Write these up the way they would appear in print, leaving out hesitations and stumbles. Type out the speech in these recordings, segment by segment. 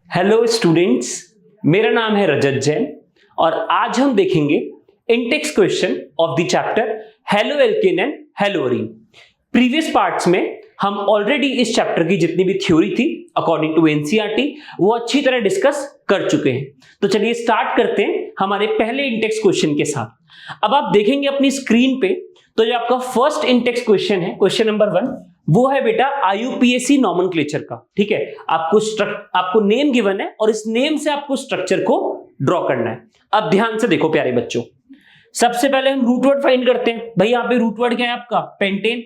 Hello students, मेरा नाम है रजत जैन और आज हम देखेंगे Intex question of the chapter halo alkane and hello Areen. Previous parts में हम ऑलरेडी इस चैप्टर की जितनी भी थ्योरी थी अकॉर्डिंग टू एनसीईआरटी वो अच्छी तरह डिस्कस कर चुके हैं। तो चलिए स्टार्ट करते हैं हमारे पहले इंटेक्स क्वेश्चन के साथ। अब आप देखेंगे अपनी स्क्रीन पे तो जो आपका फर्स्ट इंटेक्स क्वेश्चन है, क्वेश्चन नंबर 1, वो है बेटा आईयूपीएसी नॉमेनक्लेचर का। ठीक है, आपको नेम गिवन है और इस नेम से आपको स्ट्रक्चर को ड्रॉ करना है। अब ध्यान से देखो प्यारे बच्चों, सबसे पहले हम रूट वर्ड फाइंड करते हैं। भाई यहाँ पे रूट वर्ड क्या है आपका? Pentane.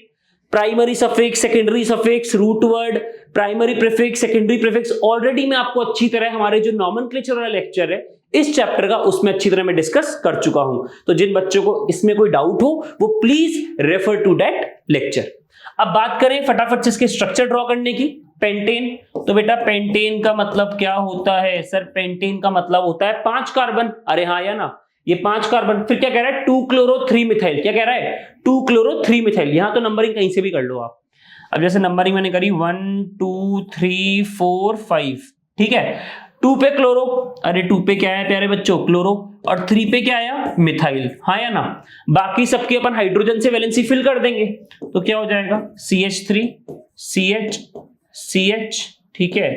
Primary suffix, secondary suffix, root word, primary prefix, secondary prefix already मैं आपको अच्छी तरह हमारे जो नॉमेनक्लेचर वाला लेक्चर है इस चैप्टर का उसमें अच्छी तरह मैं डिस्कस कर चुका हूं। तो जिन बच्चों को इसमें कोई डाउट हो वो please refer to that lecture. अब बात करें फटाफट से इसके स्ट्रक्चर ड्रॉ करने की। पेंटेन, तो बेटा पेंटेन का मतलब क्या होता है? सर पेंटेन का मतलब होता है 5 कार्बन। अरे हाँ या ना, ये 5 कार्बन। फिर क्या कह रहा है? 2 क्लोरो 3 मिथाइल। क्या कह रहा है? 2 क्लोरो 3 मिथाइल। यहां तो नंबरिंग कहीं से भी कर लो आप। अब जैसे नंबरिंग मैंने करी 1 2 3 4 5, ठीक है। 2 पे क्लोरो, अरे 2 पे क्या है प्यारे बच्चों? क्लोरो। और 3 पे क्या आया? मिथाइल। हाँ या ना? बाकी सबके अपन हाइड्रोजन से वैलेंसी फिल कर देंगे तो क्या हो जाएगा? CH3 CH CH, ठीक है,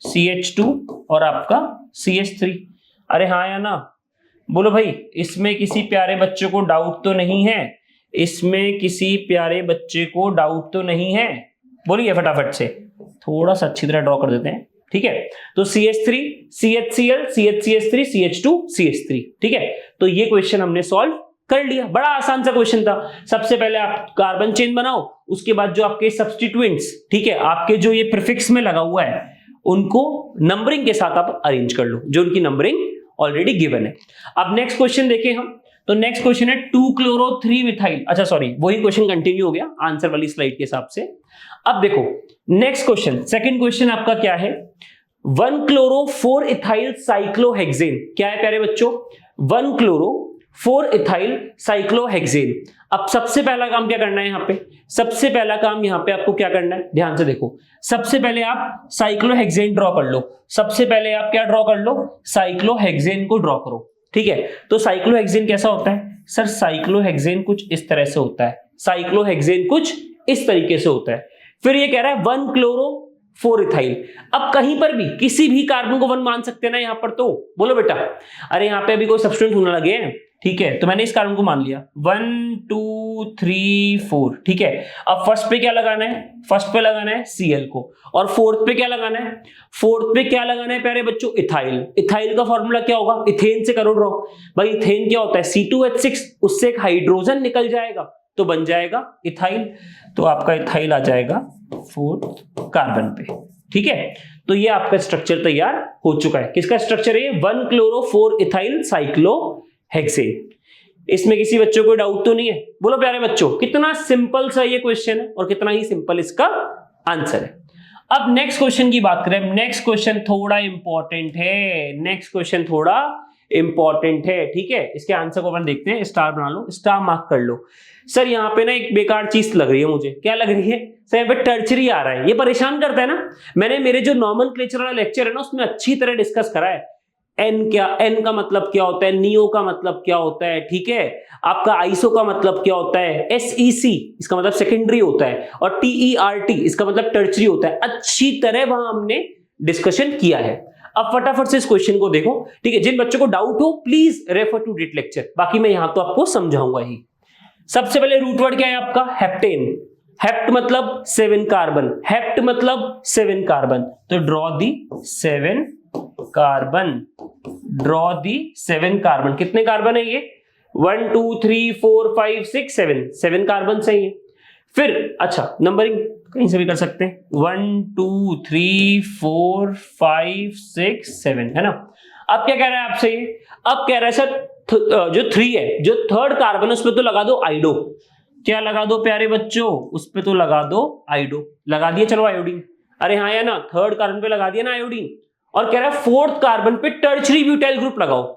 CH2 और आपका CH3। अरे हाँ या ना? बोलो भाई, इसमें किसी प्यारे बच्चे को डाउट तो नहीं है? इसमें किसी प्यारे बच्चे को डाउट तो नहीं है? बोलिए फटाफट से, थोड़ा सा अच्छी तरह ड्रॉ कर देते हैं। ठीक है, तो CH3 CHCl CHCH3 CH2 CH3। ठीक है, तो ये क्वेश्चन हमने सॉल्व कर लिया। बड़ा आसान सा क्वेश्चन था। सबसे पहले आप कार्बन चेन बनाओ, उसके बाद जो आपके सब्स्टिट्यूएंट्स, ठीक है, आपके जो ये प्रीफिक्स में लगा हुआ है उनको नंबरिंग के साथ आप अरेंज कर लो, जो उनकी नंबरिंग ऑलरेडी गिवन है। अब नेक्स्ट क्वेश्चन देखें हम, तो नेक्स्ट क्वेश्चन है 2 क्लोरो 3 मिथाइल। अच्छा सॉरी, वही क्वेश्चन कंटिन्यू हो गया आंसर वाली स्लाइड के हिसाब से। अब देखो नेक्स्ट क्वेश्चन, सेकंड क्वेश्चन आपका क्या है? 1 क्लोरो 4 इथाइल साइक्लोहेक्सेन। क्या है प्यारे बच्चों? 1 क्लोरो 4 इथाइल साइक्लोहेक्सेन। अब सबसे पहला काम क्या करना है यहाँ पे? सबसे पहला काम यहाँ पे आपको क्या करना है? ध्यान से देखो, सबसे पहले आप साइक्लोहेक्सेन ड्रॉ कर लो। सबसे पहले आप क्या ड्रॉ कर लो? साइक्लोहेक्सेन को ड्रॉ करो। ठीक है, तो साइक्लोहेक्सेन कैसा होता है? सर साइक्लोहेक्सेन कुछ इस तरह से होता है। साइक्लोहेक्सेन कुछ इस तरीके से होता है। फिर ये कह रहा है 1 क्लोरो 4 इथाइल। अब कहीं पर भी किसी भी कार्बन को 1 मान सकते हैं ना यहाँ पर? तो बोलो बेटा। अरे यहाँ पे अभी कोई सब्स्टिट्यूएंट होने लगे हैं, ठीक है, तो मैंने इस कार्बन को मान लिया 1 2 3 4। ठीक है, अब फर्स्ट पे क्या लगाना है? फर्स्ट पे लगाना है Cl को। और फोर्थ पे क्या लगाना है? फोर्थ पे क्या लगाना है प्यारे बच्चों? इथाइल। इथाइल का फॉर्मूला क्या होगा? इथेन से करो ड्रॉ। भाई इथेन क्या होता है? C2H6, उससे एक हाइड्रोजन निकल जाएगा तो बन जाएगा इथाइल। तो आपका इथाइल आ जाएगा 4th कार्बन पे। ठीक है, तो ये आपका स्ट्रक्चर तैयार हो चुका है। किसका स्ट्रक्चर है? 1 क्लोरो 4 इथाइल साइक्लोहेक्सेन। इसमें किसी बच्चों को डाउट तो नहीं है? बोलो प्यारे बच्चों, कितना सिंपल सा ये क्वेश्चन है और कितना ही सिंपल इसका आंसर है। अब नेक्स्ट क्वेश्चन की बात करें। नेक्स्ट क्वेश्चन थोड़ा इंपॉर्टेंट है। नेक्स्ट क्वेश्चन थोड़ा इंपॉर्टेंट है, ठीक है। इसके आंसर को अपन देखते हैं। स्टार बना लो, स्टार मार्क कर लो। सर यहाँ पे ना एक बेकार चीज लग रही है मुझे। क्या लग रही है? सर यहाँ पे टर्चरी आ रहा है, ये परेशान करता है ना। मैंने मेरे जो नॉमेनक्लेचर वाला लेक्चर है ना उसमें अच्छी तरह डिस्कस करा है। एन क्या, एन का मतलब क्या होता है, नियो का मतलब क्या होता है, ठीक है, आपका आइसो का मतलब क्या होता है, SEC इसका मतलब सेकेंडरी होता है, और TERT इसका मतलब टर्चरी होता है। अच्छी तरह वहां हमने डिस्कशन किया है। अब फटाफट से इस क्वेश्चन को देखो, ठीक है। जिन बच्चों को डाउट हो please refer to this lecture, बाकी मैं यहां तो आपको समझाऊंगा ही। सबसे पहले रूट वर्ड क्या है आपका? हेप्टेन। हेप्ट मतलब 7 कार्बन, हेप्ट मतलब 7 कार्बन। तो draw the 7 carbon, draw the 7 carbon. कितने कार्बन है ये? 1 2 3 4 5 6 7 कार्बन सही है। फिर अच्छा नंबरिंग कहीं से भी कर सकते हैं, 1 2 3 4 5 6 7, है ना। अब क्या कह रहा है आपसे? अब कह रहा है सर जो 3 है, जो थर्ड कार्बन उस पर तो लगा दो आइडो। क्या लगा दो प्यारे बच्चों? उस पर तो लगा दो आइडो। लगा दिया, चलो आयोडीन। अरे हाँ या ना, थर्ड कार्बन पे लगा दिया ना आयोडीन। और कह रहा है 4th कार्बन पे टर्चरी ब्यूटाइल ग्रुप लगाओ।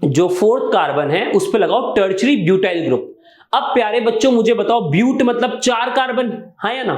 जो 4th कार्बन है उस पे लगाओ टर्चरी ब्यूटाइल ग्रुप। अब प्यारे बच्चों मुझे बताओ, ब्यूट मतलब 4 कार्बन, हाँ या ना,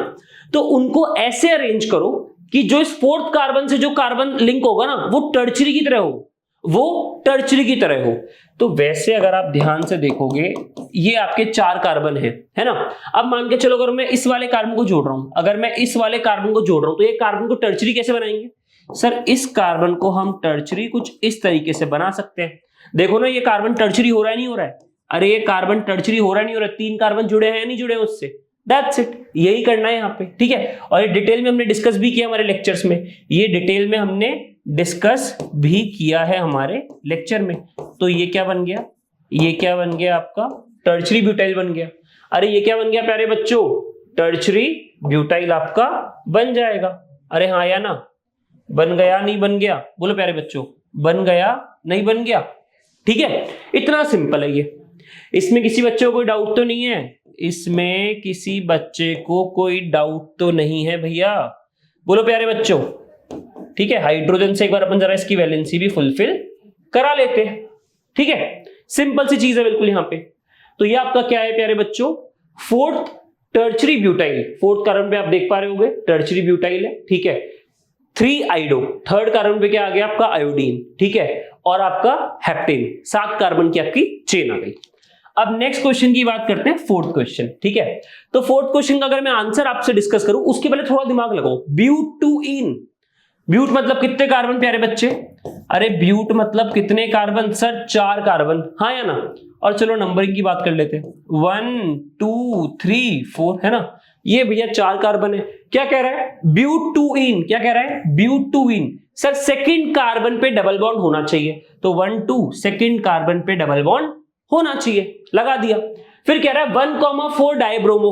तो उनको ऐसे अरेंज करो कि जो इस फोर्थ कार्बन से जो कार्बन लिंक होगा ना वो टर्चरी की तरह हो, वो टर्चरी की तरह हो। तो वैसे अगर आप ध्यान से देखोगे ये आपके 4 कार्बन है ना। अब मान के चलो अगर मैं इस वाले कार्बन को जोड़ रहा हूं, अगर मैं इस वाले कार्बन को जोड़ रहा हूं तो ये कार्बन को टर्चरी कैसे बनाएंगे? सर इस कार्बन को हम टर्चरी कुछ इस तरीके से बना सकते हैं। देखो ना ये कार्बन टर्चरी हो रहा है नहीं हो रहा है? अरे ये कार्बन टर्चरी हो रहा है नहीं हो रहा है? 3 कार्बन जुड़े हैं नहीं जुड़े हैं उससे? दैट्स इट, यही करना है यहाँ पे, ठीक है। और ये डिटेल में हमने डिस्कस भी किया हमारे लेक्चर्स में, ये डिटेल में हमने डिस्कस भी किया है हमारे लेक्चर में। तो ये क्या बन गया? ये क्या बन गया आपका? टर्चरी ब्यूटाइल बन गया। अरे ये क्या बन गया प्यारे बच्चों? टर्चरी ब्यूटाइल आपका बन जाएगा। अरे हाँ या ना? बन गया नहीं बन गया? बोलो प्यारे बच्चों, बन गया नहीं बन गया? ठीक है, इतना सिंपल है ये। इसमें किसी बच्चे को कोई डाउट तो नहीं है? इसमें किसी बच्चे को कोई डाउट तो नहीं है भैया? बोलो प्यारे बच्चों, ठीक है। हाइड्रोजन से एक बार अपन जरा इसकी वैलेंसी भी फुलफिल करा लेते हैं, ठीक है। सिंपल सी चीज है बिल्कुल यहाँ पे। तो ये आपका क्या है प्यारे बच्चों? Fourth tertiary butyl. Fourth carbon पे आप देख पा रहे होंगे टर्चरी ब्यूटाइल है, ठीक है। 3 आइडो, थर्ड कार्बन पे क्या आ गया आपका? आयोडीन, ठीक है। और आपका हेप्टेन, 7 कार्बन की आपकी चेन आ गई। अब नेक्स्ट क्वेश्चन की बात करते हैं, फोर्थ क्वेश्चन, ठीक है। तो फोर्थ क्वेश्चन का अगर मैं आंसर आपसे डिस्कस करूं उसके पहले थोड़ा दिमाग लगाओ। ब्यूटूइन, ब्यूट मतलब कितने कार्बन प्यारे बच्चे? अरे ब्यूट मतलब कितने कार्बन? सर 4 कार्बन, हाँ या ना? और चलो नंबरिंग की बात कर लेते हैं, 1 2 3 4 है ना। ये भैया 4 कार्बन है। क्या कह रहा है? ब्यूटूइन। क्या कह रहा है? ब्यूटूइन। सर सेकंड कार्बन पे डबल बॉन्ड होना चाहिए, तो 1 2 सेकंड कार्बन पे डबल बॉन्ड होना चाहिए, लगा दिया। फिर कह रहा है 1,4 डाइब्रोमो,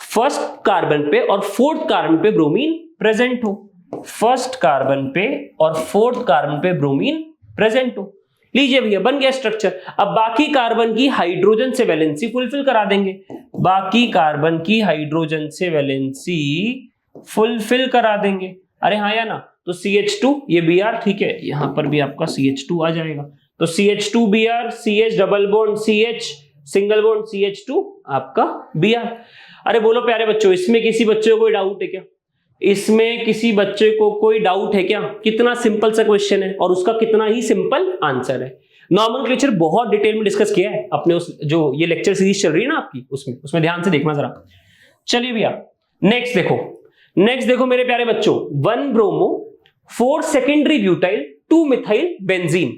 फर्स्ट कार्बन पे और फोर्थ कार्बन पे ब्रोमीन प्रेजेंट हो। फर्स्ट कार्बन पे और फोर्थ कार्बन पे ब्रोमीन प्रेजेंट हो। लीजिए भैया बन गया स्ट्रक्चर। अब बाकी कार्बन की हाइड्रोजन से वैलेंसी फुलफिल करा देंगे। बाकी कार्बन की हाइड्रोजन से वैलेंसी फुलफिल करा देंगे। अरे हाँ या ना? तो CH2 ये Br, ठीक है, यहां पर भी आपका CH2 आ जाएगा। तो CH2 Br, CH double bond CH, single bond CH2 आपका Br। अरे बोलो प्यारे बच्चों, इसमें किसी बच्चे को कोई डाउट है क्या? इसमें किसी बच्चे को कोई डाउट है क्या? कितना सिंपल सा क्वेश्चन है और उसका कितना ही सिंपल आंसर है। नॉमेनक्लेचर बहुत डिटेल में डिस्कस किया है अपने उस जो ये लेक्चर सीरीज चल रही है ना आपकी, उसमें ध्यान से देखना जरा। चलिए भैया नेक्स्ट देखो मेरे प्यारे बच्चों, 1 bromo 4 secondary butyl 2 methyl benzene.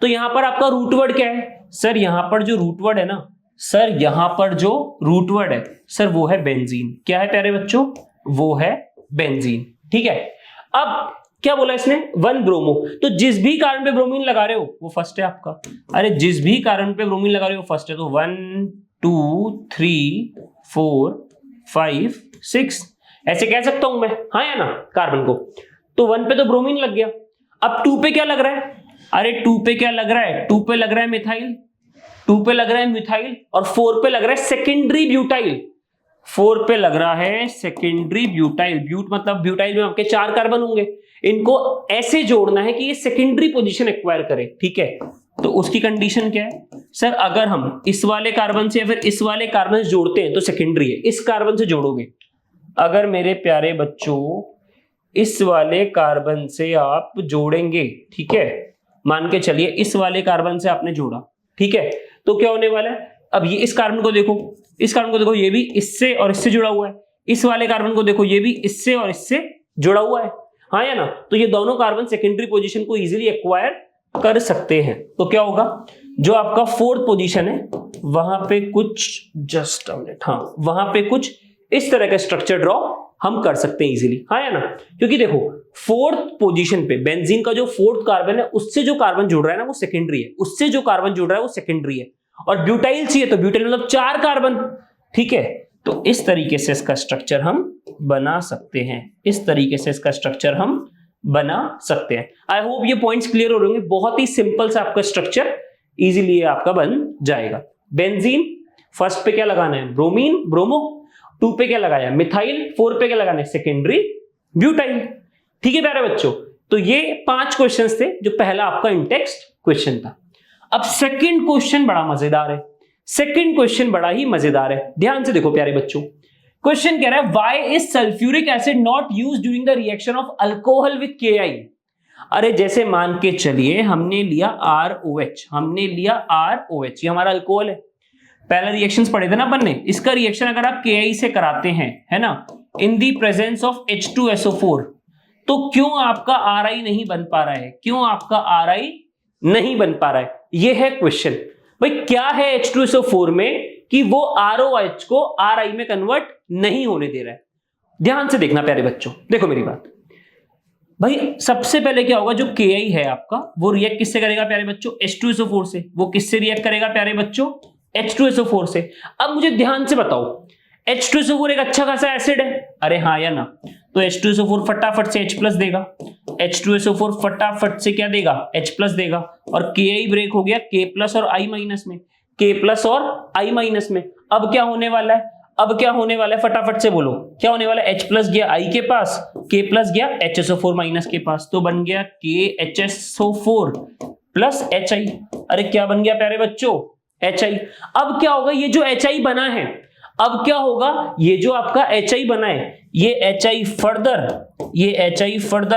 तो यहां पर आपका रूट वर्ड क्या है? सर यहां पर जो रूट वर्ड है ना, सर यहां पर जो रूट वर्ड है सर वो है बेंजीन। क्या है प्यारे बच्चों? वो है बेंजीन, ठीक है। अब क्या बोला इसने? 1 ब्रोमो, तो जिस भी कार्बन पे ब्रोमीन लगा रहे हो वो फर्स्ट है आपका। अरे जिस भी कार्बन पे ब्रोमीन लगा रहे हो फर्स्ट है, तो 1 2 3 4 5 6 ऐसे कह सकता हूं मैं, हाँ या ना? कार्बन को तो 1 पे तो ब्रोमीन लग गया। अब 2 पे क्या लग रहा है? अरे 2 पे क्या लग रहा है? 2 पे लग रहा है मिथाइल, 2 पे लग रहा है मिथाइल, और 4 पे लग रहा है सेकेंडरी ब्यूटाइल। 4 पे लग रहा है सेकेंडरी ब्यूटाइल। ब्यूट मतलब ब्यूटाइल में आपके 4 कार्बन होंगे, इनको ऐसे जोड़ना है कि ये सेकेंडरी पोजीशन एक्वायर करे, ठीक है। तो उसकी कंडीशन क्या है? सर अगर हम इस वाले कार्बन से या फिर इस वाले कार्बन से जोड़ते हैं तो सेकेंडरी है, इस कार्बन से जोड़ोगे। अगर मेरे प्यारे बच्चों इस वाले कार्बन से आप जोड़ेंगे, ठीक है, मान के चलिए इस वाले कार्बन से आपने जोड़ा, ठीक है, तो क्या होने वाला है? अब ये इस कार्बन को देखो, इस कार्बन को देखो, ये भी इससे और इससे जुड़ा हुआ है। इस वाले कार्बन को देखो, ये भी इससे और इससे जुड़ा हुआ है, हाँ या ना? तो ये दोनों कार्बन सेकेंडरी पोजीशन को इजीली एक्वायर कर सकते हैं। तो क्या होगा? जो आपका फोर्थ पोजीशन है वहां पे कुछ जस्ट हाँ वहां पे कुछ इस तरह का स्ट्रक्चर ड्रॉ हम कर सकते हैं इजीली, हाँ या ना? क्योंकि देखो फोर्थ पोजीशन पे बेंजीन का जो फोर्थ कार्बन है उससे जो कार्बन जुड़ रहा है ना वो सेकेंडरी है, उससे जो कार्बन जुड़ रहा है वो सेकेंडरी है। और ब्यूटाइल चाहिए तो ब्यूटाइल मतलब 4 कार्बन, ठीक है। तो इस तरीके से इसका स्ट्रक्चर हम बना सकते हैं, इस तरीके से इसका स्ट्रक्चर हम बना सकते हैं। आई होप ये पॉइंट्स क्लियर हो रहे होंगे। बहुत ही सिंपल सा आपका स्ट्रक्चर इजीली आपका बन जाएगा। बेंजीन फर्स्ट पे क्या लगाना है? ब्रोमीन ब्रोमो, 2 पे क्या लगाया? मिथाइल, 4 पे क्या लगाना है? सेकेंडरी ब्यूटाइल, ठीक है प्यारे बच्चों। तो ये 5 क्वेश्चंस थे जो पहला आपका इंटेक्स्ट क्वेश्चन था। अब सेकंड क्वेश्चन बड़ा मजेदार है, सेकंड क्वेश्चन बड़ा ही मजेदार है। ध्यान से देखो प्यारे बच्चों, क्वेश्चन कह रहा है why is sulphuric acid not used during the reaction of alcohol with KI। अरे जैसे मान के चलिए हमने लिया ROH, ये हमारा अल्कोहल है। पहले रिएक्शंस पढ़े थे ना अपन ने, इसका रिएक्शन अगर आप KI से कराते हैं, है ना, इन दी प्रेजेंस ऑफ H2SO4, तो क्यों आपका RI नहीं बन पा रहा है? क्यों आपका RI नहीं बन पा रहा है? ये है क्वेश्चन। भाई क्या है H2SO4 में कि वो ROH को RI में कन्वर्ट नहीं होने दे रहा है? ध्यान से देखना प्यारे बच्चों, देखो मेरी बात। भाई सबसे पहले क्या होगा, जो KI है आपका वो रिएक्ट किससे करेगा प्यारे बच्चों? H2SO4 से। वो किससे रिएक्ट करेगा प्यारे बच्चों? H2SO4 से। अब मुझे ध्यान से बताओ, H2SO4 एक अच्छा खासा एसिड है, अरे हाँ या ना? तो H2SO4 फटाफट से H+ देगा, H2SO4 फटाफट से क्या देगा? H+ देगा, और KI ब्रेक हो गया K+ और I- में, K+ और I- में। अब क्या होने वाला है? फटाफट से बोलो, क्या होने वाला है? H+ गया I के पास, K+ गया HSO4- के पास, तो बन गया KHSO4 प्लस HI। अरे क्या बन गया प्यारे बच्चों? HI। अब क्या होगा, ये जो HI बना है, अब क्या होगा, ये जो आपका HI बना है, ये HI फर्दर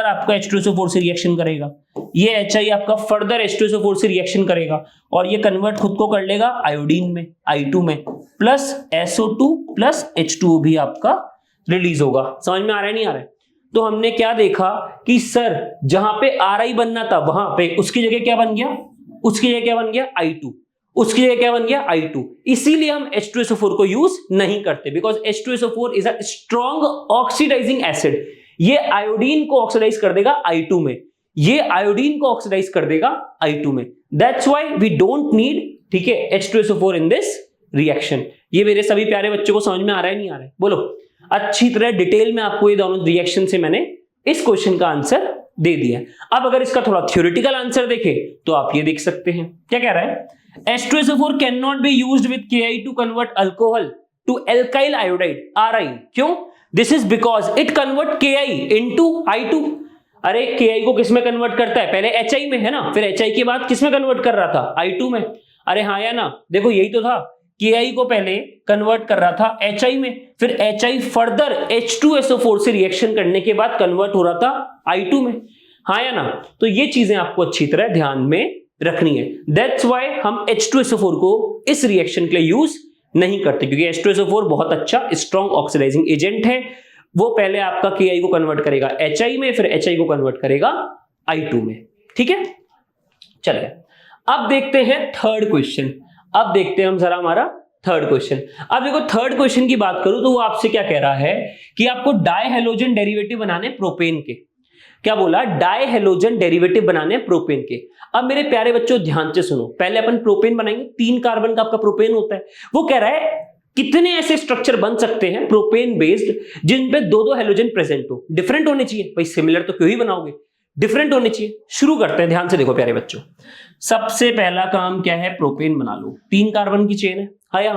आपका H2SO4 से रिएक्शन करेगा, ये HI आपका फर्दर H2SO4 से रिएक्शन करेगा, और ये कन्वर्ट खुद को कर लेगा आयोडीन में, I2 में, प्लस SO2 प्लस H2O भी आपका रिलीज होगा। समझ में आ रहा है नहीं आ रहा है? तो हमने क्या देखा कि सर जहां पे RI बनना था वहां पे उसकी जगह क्या बन गया? I2। उसकी जगह क्या बन गया? I2। इसीलिए हम H2SO4 को यूज नहीं करते, because H2SO4 is a strong oxidising acid. ये आयोडीन को ऑक्सीडाइज कर देगा I2 में, that's why we don't need, ठीक है, H2SO4 इन दिस रिएक्शन। ये मेरे सभी प्यारे बच्चों को समझ में आ रहा है नहीं आ रहा है? बोलो। अच्छी तरह डिटेल में आपको ये दोनों रिएक्शन से मैंने इस क्वेश्चन का आंसर दे दिया। अब अगर इसका थोड़ा थ्योरेटिकल आंसर देखें तो आप ये देख सकते हैं, क्या कह रहा है? H2SO4 cannot be used with KI to convert alcohol to alkyl iodide RI। क्यों? This is because it convert KI into I2। अरे KI को किस में कन्वर्ट करता है? पहले HI में, है ना, फिर HI के बाद किस में कन्वर्ट कर रहा था? I2 में। अरे हाँ या ना? देखो यही तो था, KI को पहले कन्वर्ट कर रहा था HI में, फिर HI फर्दर H2SO4 से रिएक्शन करने के बाद कन्वर्ट हो रहा था I2 में, हाँ या ना? तो ये चीजें आपको अच्छी तरह ध्यान में रखनी है। दैट्स व्हाई हम H2SO4 को इस रिएक्शन के लिए यूज नहीं करते, क्योंकि H2SO4 बहुत अच्छा स्ट्रॉन्ग ऑक्सीडाइजिंग एजेंट है। वो पहले आपका KI को कन्वर्ट करेगा HI में, फिर HI को कन्वर्ट करेगा I2 में। ठीक है, चलिए अब देखते हैं थर्ड क्वेश्चन। अब देखते हैं हम जरा हमारा थर्ड क्वेश्चन। अब देखो थर्ड क्वेश्चन की बात करूं तो वो आपसे क्या कह रहा है कि आपको डायहेलोजन डेरिवेटिव बनाने प्रोपेन के। क्या बोला? डायहेलोजन डेरिवेटिव बनाने प्रोपेन के। अब मेरे प्यारे बच्चों ध्यान से सुनो, पहले अपन प्रोपेन बनाएंगे, 3 कार्बन का आपका प्रोपेन होता है। वो कह रहा है कितने ऐसे स्ट्रक्चर बन सकते हैं प्रोपेन बेस्ड जिन पे 2-2 हेलोजन प्रेजेंट हो। डिफरेंट होने चाहिए भाई, सिमिलर तो क्यों ही बनाओगे, डिफरेंट होने चाहिए। शुरू करते हैं, ध्यान से देखो प्यारे बच्चों। सबसे पहला काम क्या है? प्रोपेन बना लो। 3 कार्बन की चेन है, हाँ या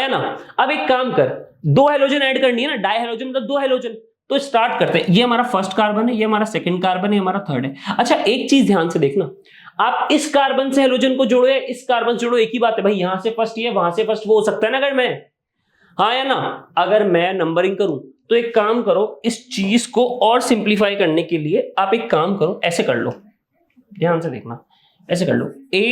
ना? अब एक काम कर, 2 हेलोजन ऐड करनी है ना, डायहेलोजन मतलब 2 हेलोजन। तो स्टार्ट करते हैं। ये हमारा फर्स्ट कार्बन है, ये हमारा सेकंड कार्बन है, हमारा थर्ड है। अच्छा एक चीज ध्यान से देखना, आप इस कार्बन से हेलोजन को जोड़ो या इस कार्बन से जोड़ो, एक ही बात है भाई। यहां से फर्स्ट ये, वहां से फर्स्ट वो हो सकता है ना। अगर मैं, हाँ या ना, अगर मैं नंबरिंग करूं तो एक काम करो, इस चीज को और सिंप्लीफाई करने के लिए आप एक काम करो, ऐसे कर लो, ध्यान से देखना, ऐसे कर लो, A,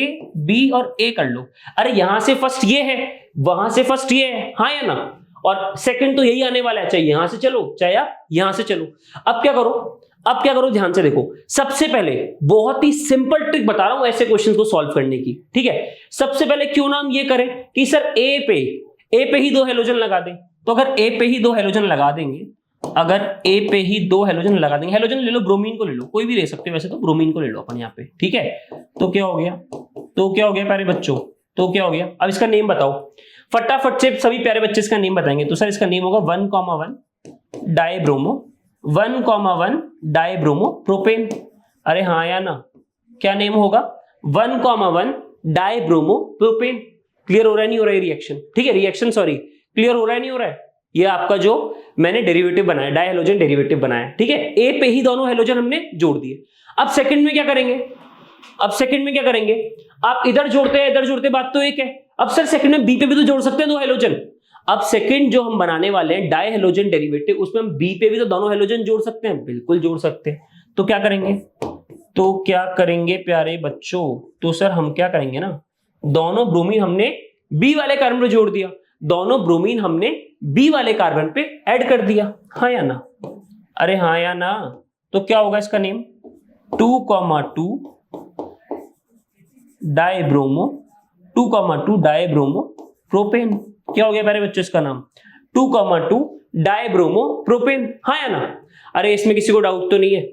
B और A कर लो। अरे यहां से फर्स्ट ये है, वहां से फर्स्ट ये है, हाँ या ना, और सेकंड तो यही आने वाला है, चाहे यहां से चलो चाहे आप यहां से चलो। अब क्या करो, ध्यान से देखो। सबसे पहले बहुत ही सिंपल ट्रिक बता रहा हूं ऐसे क्वेश्चन को सॉल्व करने की, ठीक है। सबसे पहले क्यों ना हम ये करें कि सर A पे ही 2 हेलोजन लगा दें। तो अगर A पे ही 2 हेलोजन लगा देंगे, हेलोजन ले लो, ब्रोमीन को ले लो, कोई भी ले सकते हो वैसे तो, ब्रोमीन को ले लो अपन यहाँ पे, ठीक है। तो क्या हो गया प्यारे बच्चों? तो क्या हो गया? अब इसका नेम बताओ फटाफट से, सभी प्यारे बच्चे इसका नेम बताएंगे। तो सर इसका नेम होगा 1,1 डाइब्रोमो प्रोपेन। अरे हाँ या ना? क्या नेम होगा? 1,1 डाइब्रोमो प्रोपेन। क्लियर हो रहा है नहीं हो रहा है रिएक्शन? ठीक है, रिएक्शन सॉरी, क्लियर हो रहा है नहीं हो रहा है? ये आपका जो मैंने डेरिवेटिव बनाया, डायहेलोजन डेरिवेटिव बनाया, ठीक है। ए पे ही दोनों हेलोजन हमने जोड़ दिए। अब सेकंड में क्या करेंगे? आप इधर जोड़ते बात तो एक है। अब सर सेकंड में बी पे भी तो जोड़ सकते हैं 2 हेलोजन। अब सेकंड जो हम बनाने वाले हैं डाई हेलोजन डेरिवेटिव, उसमें हम बी पे भी तो दोनों हेलोजन जोड़ सकते हैं, बिल्कुल जोड़ सकते हैं। तो क्या करेंगे प्यारे बच्चों, तो सर हम क्या करेंगे ना, दोनों ब्रोमीन हमने बी वाले कार्बन पे जोड़ दिया, दोनों ब्रोमीन हमने बी वाले कार्बन पे ऐड कर दिया, हाँ या ना? अरे हाँ या ना? तो क्या होगा इसका नेम 2,2 डाइब्रोमो 2,2 डाइब्रोमो प्रोपेन। क्या हो गया प्यारे बच्चों इसका नाम 2,2 डाइब्रोमो प्रोपेन, हाँ या ना? अरे इसमें किसी को डाउट तो नहीं है?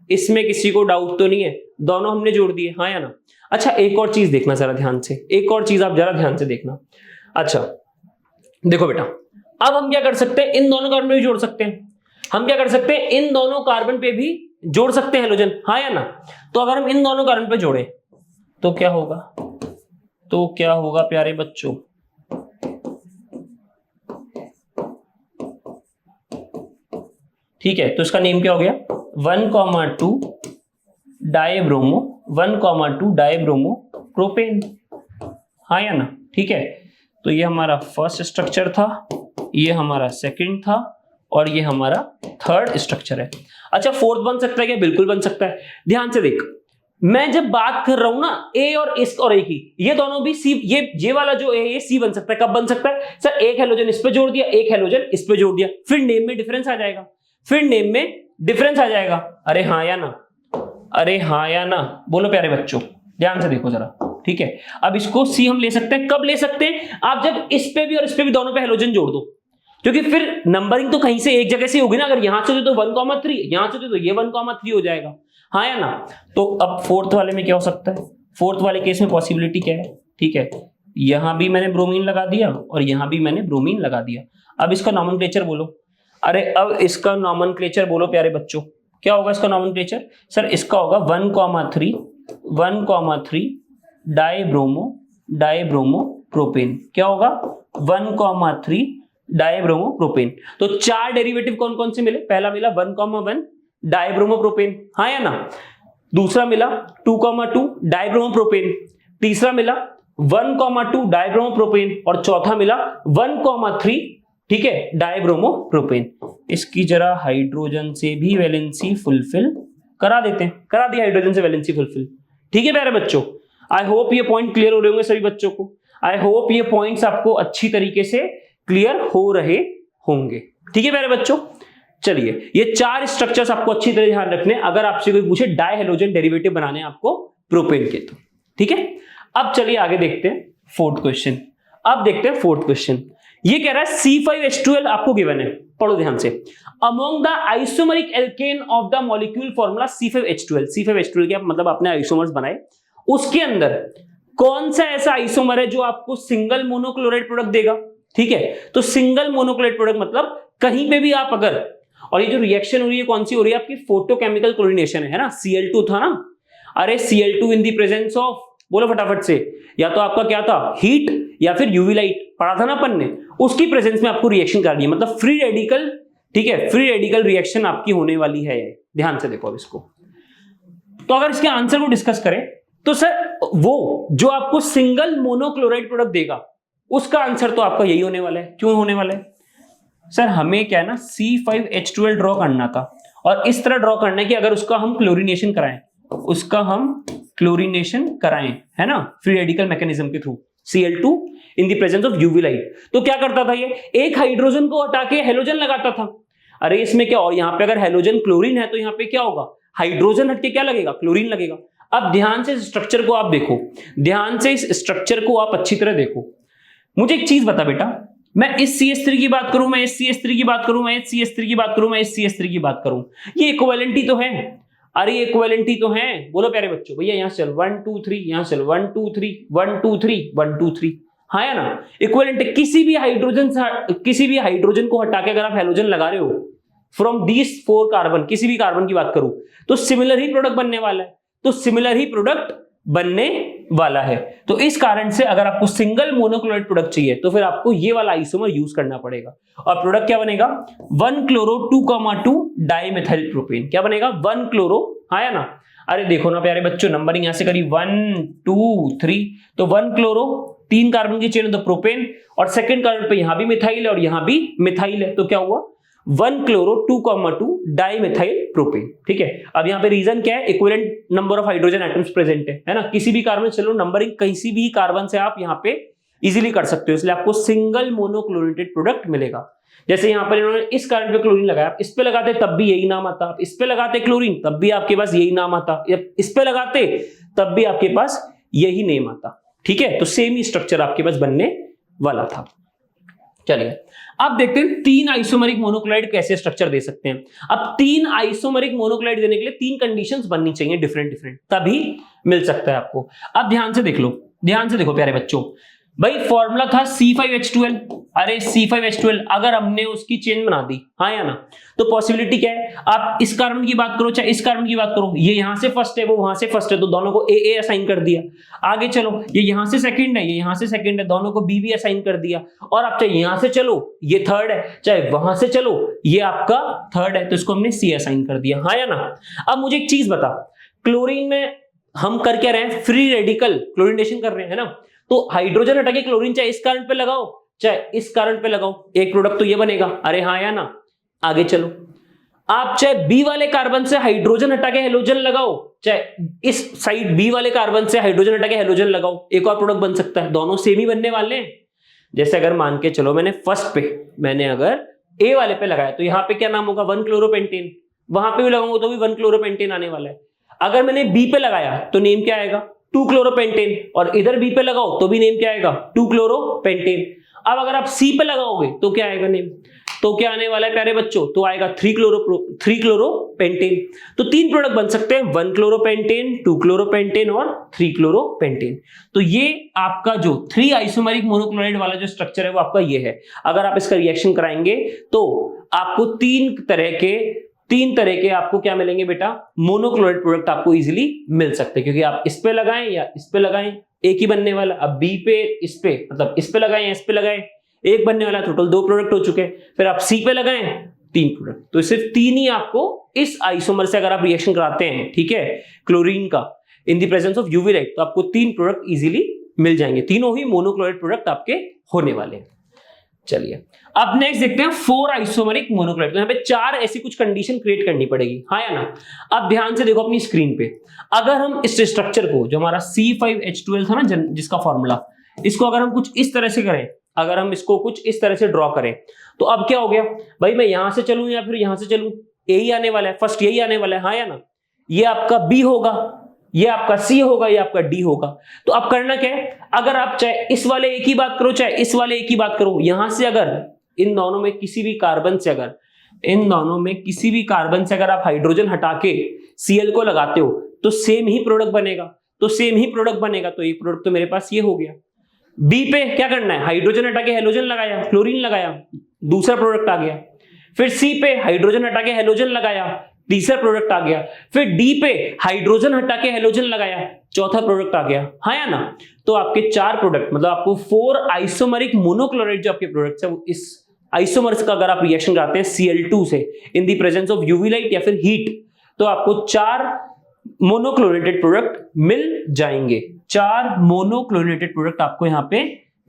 इसमें किसी को डाउट तो नहीं है? दोनों हमने जोड़ दिए, हाँ या ना? अच्छा एक और चीज देखना जरा ध्यान से, एक और चीज आप जरा ध्यान से देखना। अच्छा देखो बेटा, अब हम क्या कर सकते हैं, इन दोनों कार्बन पे भी जोड़ सकते हैं, हम क्या कर सकते हैं, इन दोनों कार्बन पे भी जोड़ सकते हैं हेलोजन, हाँ या ना? तो अगर हम इन दोनों कार्बन पे जोड़े तो क्या होगा, प्यारे बच्चों, ठीक है? तो इसका नेम क्या हो गया 1,2 डाइब्रोमो प्रोपेन, हाँ या ना? ठीक है, तो ये हमारा फर्स्ट स्ट्रक्चर था, ये हमारा सेकंड था, और ये हमारा थर्ड स्ट्रक्चर है। अच्छा फोर्थ बन सकता है क्या? बिल्कुल बन सकता है। ध्यान से देख, मैं जब बात कर रहा हूं ना ए और इस और ए की, ये दोनों भी सी, ये वाला जो ए, ये सी बन सकता है। कब बन सकता है सर? एक हेलोजन इस पे जोड़ दिया, एक हेलोजन इस पे जोड़ दिया, फिर नेम में डिफरेंस आ जाएगा, अरे हाँ या ना? बोलो प्यारे बच्चों, ध्यान से देखो जरा, ठीक है? अब इसको सी हम ले सकते हैं, कब ले सकते हैं? आप जब इस पे भी और इस पे भी दोनों पे हेलोजन जोड़ दो, क्योंकि फिर नंबरिंग तो कहीं से एक जगह से होगी ना। अगर यहां से तो 1,3, यहां से तो ये 1,3 हो जाएगा, हाँ या ना? तो अब फोर्थ वाले में क्या हो सकता है? फोर्थ वाले केस में पॉसिबिलिटी क्या है? ठीक है, यहां भी मैंने ब्रोमीन लगा दिया और यहां भी मैंने ब्रोमीन लगा दिया। अब इसका नॉमेनक्लेचर बोलो। अरे अब इसका नॉमेनक्लेचर बोलो प्यारे बच्चों, क्या होगा इसका नॉमेनक्लेचर? सर इसका होगा 1,3 डाइब्रोमो प्रोपेन। क्या होगा 1,3 डाइब्रोमो प्रोपेन। तो चार डेरिवेटिव कौन कौन से मिले? पहला मिला 1,1 डाइब्रोमो प्रोपेन, हाँ या ना? दूसरा मिला 2,2 डाइब्रोमो प्रोपेन, तीसरा मिला 1,2 डाइब्रोमो प्रोपेन, और चौथा मिला 1,3, ठीक है, डाइब्रोमो प्रोपेन। इसकी जरा हाइड्रोजन से भी वैलेंसी फुलफिल करा देते हैं, करा दिया हाइड्रोजन से वैलेंसी फुलफिल, ठीक है प्यारे बच्चों? आई होप ये पॉइंट क्लियर हो रहे होंगे सभी बच्चों को, आई होप ये पॉइंट्स आपको अच्छी तरीके से क्लियर हो रहे होंगे, ठीक है प्यारे बच्चों? चलिए ये चार स्ट्रक्चर्स आपको अच्छी तरह ध्यान रखने, अगर आपसे कोई पूछे डाई हेलोजन डेरिवेटिव बनाने आपको प्रोपेन के, तो ठीक है। अब चलिए आगे देखते हैं फोर्थ क्वेश्चन। अब देखते हैं फोर्थ क्वेश्चन, ये कह रहा है C5H12 आपको गिवन है, पढ़ो ध्यान से। Among the isomeric alkane of the molecule formula C5H12, C5H12 के मतलब आपने आइसोमर्स बनाए, उसके अंदर कौन सा ऐसा आइसोमर है जो आपको सिंगल मोनोक्लोराइड प्रोडक्ट देगा? ठीक है, तो सिंगल मोनोक्लोराइड प्रोडक्ट मतलब कहीं पे भी आप अगर, और ये जो रिएक्शन हो रही है कौन सी हो रही है आपकी? फोटोकेमिकल क्लोरीनेशन है ना, Cl2 था ना, अरे Cl2 in the presence of, बोलो फटाफट से, या तो आपका क्या था हीट या फिर यूवी लाइट, पढ़ा था ना अपन ने, उसकी प्रेजेंस में आपको रिएक्शन करनी है, मतलब फ्री रेडिकल, ठीक है, फ्री रेडिकल रिएक्शन आपकी होने वाली है। ध्यान से देखो अब इसको, तो अगर इसके आंसर को डिस्कस करें तो सर वो जो आपको सिंगल मोनोक्लोराइड प्रोडक्ट देगा उसका आंसर तो आपका यही होने वाला है। क्यों होने वाला है सर? हमें क्या है ना C5H12 ड्रॉ करना था, और इस तरह ड्रॉ करना है कि अगर उसका हम क्लोरीनेशन कराएं, है ना, फ्री रेडिकल मैकेनिज्म के through, Cl2 in the presence of UV light, तो क्या करता था ये? एक हाइड्रोजन को हटा के हेलोजन लगाता था। अरे इसमें क्या, और यहां पे अगर हेलोजन क्लोरीन है तो यहां पे क्या होगा? हाइड्रोजन हटके क्या लगेगा? क्लोरीन लगेगा। अब ध्यान से इस स्ट्रक्चर को आप देखो, ध्यान से इस स्ट्रक्चर को आप अच्छी तरह देखो। मुझे एक चीज बता बेटा, मैं इस CH3 की बात करूं, मैं इस CH3 की बात करूं, मैं इस CH3 की बात करूं, मैं इस CH3 की बात करूं, ये इक्विवेलेंटी तो है। अरे इक्विवेलेंटी तो है, बोलो प्यारे बच्चों। भैया यहां से चल 1 2 3, यहां से चल 1 2 3 1 2 3 1 2 3, हाँ या ना? इक्विवेलेंट। किसी भी हाइड्रोजन को हटा के अगर आप हेलोजन लगा रहे हो फ्रॉम दीस 4 कार्बन, किसी भी कार्बन की बात करूं, तो सिमिलर ही प्रोडक्ट बनने वाला है, तो इस कारण से अगर आपको सिंगल मोनोक्लोराइड प्रोडक्ट चाहिए तो फिर आपको ये वाला आइसोमर यूज करना पड़ेगा, और प्रोडक्ट क्या बनेगा? 1-क्लोरो 2,2 डाइमेथाइल प्रोपेन। क्या बनेगा? 1-क्लोरो, हाँ या ना? अरे देखो ना प्यारे बच्चों, नंबरिंग यहां से करी 1 2 3, तो 1-क्लोरो 3 कार्बन की चेन है तो प्रोपेन, और सेकंड कार्बन पे यहां भी मिथाइल है और यहां भी मिथाइल है, तो क्या हुआ 1 क्लोरो 2,2 डाइमिथाइल प्रोपेन। ठीक है, अब यहाँ पे रीजन क्या है, equivalent number of hydrogen atoms present है ना, किसी भी कार्बन, चलो नंबरिंग किसी भी कार्बन से आप यहाँ पे इजीली कर सकते हो, इसलिए आपको सिंगल मोनोक्लोरेटेड प्रोडक्ट मिलेगा। जैसे यहाँ पर इन्होंने इस कार्बन पे क्लोरीन लगाया, इस पे लगाते तब भी यही नाम आता, इस पे लगाते क्लोरीन तब भी आपके पास यही नाम आता, इस पे लगाते तब भी आपके पास यही नेम आता। ठीक है, तो सेम ही स्ट्रक्चर आपके पास बनने वाला था। चलिए अब देखते हैं 3 आइसोमेरिक मोनोक्लोराइड कैसे स्ट्रक्चर दे सकते हैं। अब 3 आइसोमेरिक मोनोक्लोराइड देने के लिए 3 कंडीशंस बननी चाहिए डिफरेंट, तभी मिल सकता है आपको। अब ध्यान से देख लो, ध्यान से देखो प्यारे बच्चों, भाई फॉर्मूला था C5H12, अरे C5H12 अगर हमने उसकी चेन बना दी, हाँ या ना, तो पॉसिबिलिटी क्या है, आप इस कार्बन की बात करो चाहे इस कार्बन की बात करो, ये यहां से फर्स्ट है वो वहां से फर्स्ट है, तो दोनों को AA असाइन कर दिया। आगे चलो, ये यहां से सेकंड है ये यहां से सेकंड है, दोनों को BB असाइन कर दिया। और आप चाहे यहां से चलो ये थर्ड है, चाहे वहां से चलो ये आपका थर्ड है, तो इसको हमने C असाइन कर दिया, हाँ या ना। अब मुझे एक चीज बता, क्लोरीन में हम कर क्या रहे हैं, फ्री रेडिकल क्लोरीनेशन कर रहे हैं ना, तो हाइड्रोजन हटा के क्लोरीन चाहे इस कार्बन पे लगाओ चाहे इस कार्बन पे लगाओ, एक प्रोडक्ट तो ये बनेगा, अरे हाँ या ना। आगे चलो, आप चाहे बी वाले कार्बन से हाइड्रोजन हटा के हेलोजन लगाओ, चाहे इस साइड बी वाले कार्बन से हाइड्रोजन हटा के हेलोजन लगाओ, एक और प्रोडक्ट बन सकता है, दोनों सेम ही बनने वाले हैं। जैसे अगर मान के चलो मैंने फर्स्ट पे मैंने अगर ए वाले पे लगाया तो यहां पे क्या नाम होगा 1 क्लोरोपेंटेन, वहां पे भी लगाऊंगा तो भी 1 क्लोरोपेंटेन आने वाला है। अगर मैंने बी पे लगाया तो नेम क्या आएगा 2 क्लोरोपेंटेन, और इधर बी पे लगाओ तो भी नेम क्या आएगा 2 क्लोरोपेंटेन। अब अगर आप सी पे लगाओगे तो क्या आएगा नेम, तो क्या आने वाला है प्यारे बच्चों, तो आएगा 3 क्लोरोपेंटेन। तो 3 प्रोडक्ट बन सकते हैं, 1 क्लोरोपेंटेन, 2 क्लोरोपेंटेन और 3 क्लोरोपेंटेन। तो ये आपका जो 3 आइसोमेरिक मोनोक्लोराइड वाला जो स्ट्रक्चर है वो आपका ये है। अगर आप इसका रिएक्शन कराएंगे तो आपको तीन तरह के आपको क्या मिलेंगे बेटा, मोनोक्लोराइड प्रोडक्ट आपको इजीली मिल सकते हैं, क्योंकि आप इस पे लगाएं या इस पे लगाएं एक ही बनने वाला। अब बी पे इस पे मतलब इस पे लगाएं या इस पे लगाएं एक बनने वाला, टोटल 2 प्रोडक्ट हो चुके हैं। फिर आप सी पे लगाएं 3 प्रोडक्ट, तो सिर्फ 3 ही आपको इस आइसोमर से अगर आप रिएक्शन कराते हैं, ठीक है, क्लोरीन का in the presence of UV light, तो आपको 3 प्रोडक्ट इजीली मिल जाएंगे, तीनों ही मोनोक्लोराइड प्रोडक्ट आपके होने वाले हैं। चलिए अब नेक्स्ट देखते हैं 4 आइसोमेरिक मोनोक्लोराइड। तो यहाँ पे 4 ऐसी कुछ कंडीशन क्रिएट करनी पड़ेगी, हाँ या ना। अब ध्यान से देखो अपनी स्क्रीन पे, अगर हम इस स्ट्रक्चर को जो हमारा C5H12 था ना जिसका फॉर्मूला, इसको अगर हम कुछ इस तरह से करें, अगर हम इसको कुछ इस तरह से ड्रॉ करें, तो अब क्या हो गया भाई, मैं यहां से चलूं या फिर यहां से चलूं, यही आने वाला है, फर्स्ट यही आने वाला है, हाँ या ना। ये आपका B होगा, ये आपका C होगा, ये आपका D होगा। तो अब करना क्या है, अगर आप चाहे इस वाले एक ही बात करो चाहे इस वाले एक ही बात करो, यहां से अगर इन दोनों में किसी भी कार्बन से अगर आप हाइड्रोजन हटा के Cl को लगाते हो तो सेम ही प्रोडक्ट बनेगा, तो एक प्रोडक्ट तो मेरे पास ये हो गया। बी पे क्या करना है, हाइड्रोजन हटा के हेलोजन लगाया, क्लोरीन लगाया, दूसरा प्रोडक्ट आ गया। फिर सी पे हाइड्रोजन हटा के हेलोजन लगाया, तीसरा प्रोडक्ट आ गया। फिर डी पे हाइड्रोजन हटा के हेलोजन लगाया, चौथा प्रोडक्ट आ गया, हाँ या ना। तो आपके 4 प्रोडक्ट मतलब आपको 4 आइसोमेरिक मोनोक्लोराइड जो आपके प्रोडक्ट्स है, इस आइसोमर्स का अगर आप रिएक्शन कराते हैं Cl2 से in the presence of UV light या फिर हीट, तो आपको 4 मोनोक्लोरेटेड प्रोडक्ट मिल जाएंगे। 4 मोनोक्लोरेटेड प्रोडक्ट आपको यहां पे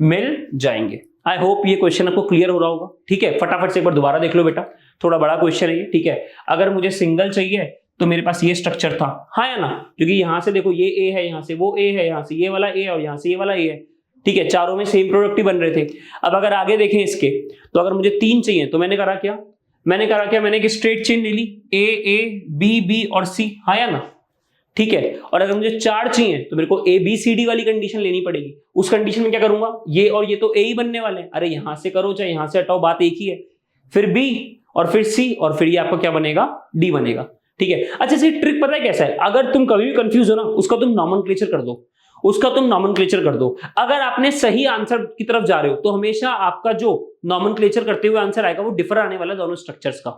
मिल जाएंगे। आई होप ये क्वेश्चन आपको क्लियर हो रहा होगा, ठीक है। फटाफट से एक बार दोबारा देख लो बेटा, थोड़ा बड़ा क्वेश्चन है ये, ठीक है। अगर मुझे सिंगल चाहिए तो मेरे पास ये स्ट्रक्चर था, हाँ या ना, क्योंकि यहां से देखो ये ए है, यहां से वो ए है, यहां से ये वाला ए और यहां से ये वाला ए है, ठीक है। चारों में सेम प्रोडक्ट ही बन रहे थे। अब अगर आगे देखें इसके, तो अगर मुझे 3 चाहिए तो मैंने करा क्या, मैंने एक स्ट्रेट चेन ले ली, ए बी बी और सी, हाँ या ना, ठीक है। और अगर मुझे 4 चाहिए तो मेरे को ABCD वाली कंडीशन लेनी पड़ेगी। उस कंडीशन में क्या करूंगा, ये और ये तो ए ही बनने वाले हैं, अरे यहां से करो चाहे यहां से हटाओ, बात एक ही है। फिर बी और फिर सी और फिर ये आपका क्या बनेगा, डी बनेगा, ठीक है। अच्छा से ट्रिक पता है कैसा है, अगर तुम कभी भी कंफ्यूज हो ना, उसका तुम नॉमेनक्लेचर कर दो। अगर आपने सही आंसर की तरफ जा रहे हो तो हमेशा आपका जो नॉमेनक्लेचर करते हुए आंसर आएगा वो डिफर आने वाला दोनों स्ट्रक्चर्स का।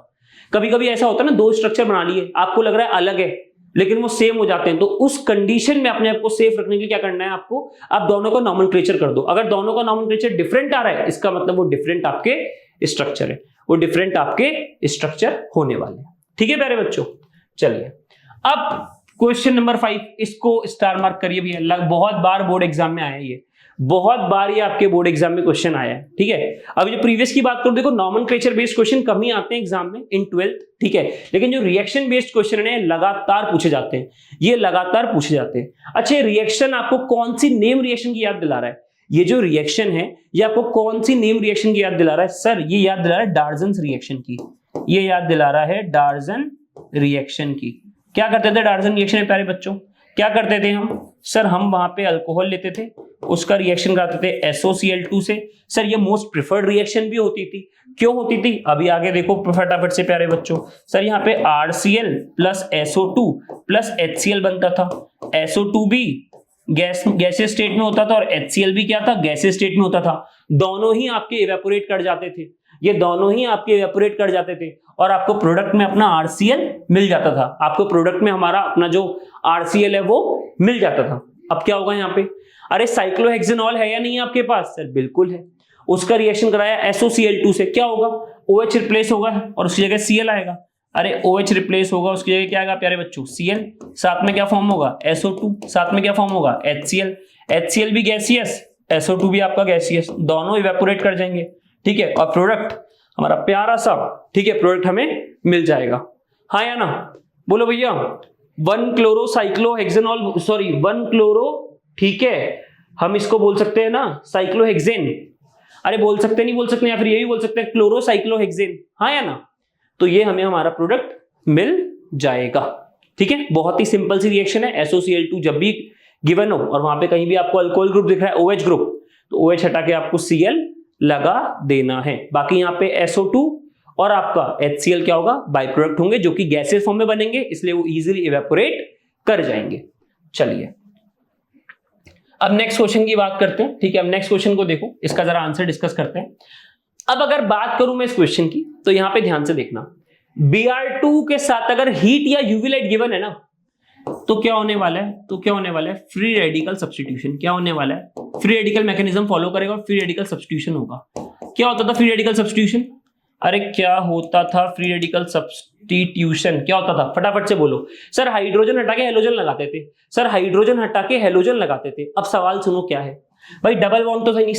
कभी कभी ऐसा होता है ना, 2 स्ट्रक्चर बना लिए, आपको लग रहा है अलग है लेकिन वो सेम हो जाते हैं, तो उस कंडीशन में अपने आप को सेफ रखने के लिए क्या करना है आपको, आप दोनों का नॉमेनक्लेचर कर दो। अगर दोनों का नॉमेनक्लेचर डिफरेंट आ रहा है, इसका मतलब वो डिफरेंट आपके स्ट्रक्चर है, वो डिफरेंट आपके स्ट्रक्चर होने वाले हैं, ठीक है प्यारे बच्चों। चलिए अब क्वेश्चन नंबर 5, इसको स्टार मार्क करिए भैया, बहुत बार बोर्ड एग्जाम में आया ये। बहुत बार ये आपके बोर्ड एग्जाम में क्वेश्चन आया है, ठीक है। अब जो प्रीवियस की बात करूं, देखो नॉमेनक्लेचर बेस्ड क्वेश्चन कम ही आते हैं एग्जाम में इन 12th, ठीक है, लेकिन जो रिएक्शन बेस्ड क्वेश्चन है लगातार पूछे जाते हैं, ये लगातार पूछे जाते हैं। अच्छा, रिएक्शन आपको कौन सी नेम रिएक्शन की याद दिला रहा है? ये जो रिएक्शन है ये आपको कौन सी नेम रिएक्शन की याद दिला रहा है? सर ये याद दिला रहा है डार्जन्स रिएक्शन की, ये याद दिला रहा है डार्जन रिएक्शन की। क्या करते थे डार्जन रिएक्शन में प्यारे बच्चों? क्या करते थे हम? सर हम वहां पे अल्कोहल लेते थे, उसका रिएक्शन कराते थे SOCl2 से। सर ये मोस्ट प्रिफर्ड रिएक्शन भी होती थी। क्यों होती थी? अभी आगे देखो फटाफट से प्यारे बच्चों। सर यहाँ पे RCl plus SO2 plus HCl बनता था। SO2 भी गैसीय स्टेट में होता था और HCl भी क्या था? गैसीय स्टेट में होता था। दोनों ही आपके इवेपोरेट कर जाते थे, ये दोनों ही आपके इवेपोरेट कर जाते थे और आपको प्रोडक्ट में अपना RCl मिल जाता था। आपको प्रोडक्ट में हमारा अपना जो RCl है वो मिल जाता था। अब क्या होगा यहाँ पे? अरे साइक्लोहेक्सेनॉल है या नहीं है आपके पास? सर बिल्कुल है। उसका रिएक्शन कराया SOCl2 से, क्या होगा? OH रिप्लेस होगा और उसकी जगह Cl आएगा। अरे OH रिप्लेस होगा, उसकी जगह क्या आएगा प्यारे बच्चों? Cl। साथ में क्या फॉर्म होगा? SO2। साथ में क्या फॉर्म होगा? HCl। HCl भी गैसियस, SO2 भी आपका गैसियस, दोनों इवेपोरेट कर जाएंगे, ठीक है, और प्रोडक्ट हमारा प्यारा सा, ठीक है, प्रोडक्ट हमें मिल जाएगा। हाँ या ना? बोलो भैया। 1-क्लोरोसाइक्लोहेक्सेनॉल, सॉरी 1-क्लोरो, ठीक है, हम इसको बोल सकते हैं ना साइक्लोहेक्सेन। अरे बोल सकते नहीं बोल सकते, या फिर यही बोल सकते हैं क्लोरोसाइक्लोहेक्सेन। हाँ या ना? तो ये हमें हमारा प्रोडक्ट मिल जाएगा, ठीक है। बहुत ही सिंपल सी रिएक्शन है। SOCl2 जब भी गिवन हो और वहां पे कहीं भी आपको अल्कोहल ग्रुप दिख रहा है, OH ग्रुप, तो OH हटा के आपको Cl लगा देना है। बाकी यहाँ पे SO2 और आपका HCl क्या होगा? बाई प्रोडक्ट होंगे जो कि गैसेस फॉर्म में बनेंगे, इसलिए वो इजीली इवेपोरेट कर जाएंगे। चलिए अब नेक्स्ट क्वेश्चन की बात करते हैं, ठीक है। अब नेक्स्ट क्वेश्चन को देखो, इसका जरा आंसर डिस्कस करते हैं। अब अगर बात करूं मैं इस क्वेश्चन की, तो यहां पे ध्यान से देखना, Br2 के साथ अगर हीट या यूवी लाइट गिवन है ना, तो क्या होने वाला है? तो क्या होने वाला है? Free radical substitution. क्या होने वाला है? फ्री रेडिकल मैकेनिज्म फॉलो करेगा, फ्री रेडिकल सब्स्टिट्यूशन होगा। क्या होता था फ्री रेडिकल सब्स्टिट्यूशन? अरे क्या होता था फ्री रेडिकल सब्स्टिट्यूशन? क्या होता था? फटाफट से बोलो। सर हाइड्रोजन हटा के हेलोजन लगाते थे। सर हाइड्रोजन हटा के हेलोजन लगाते थे। अब सवाल सुनो क्या है भाई, डबल बॉन्ड तो सही नहीं,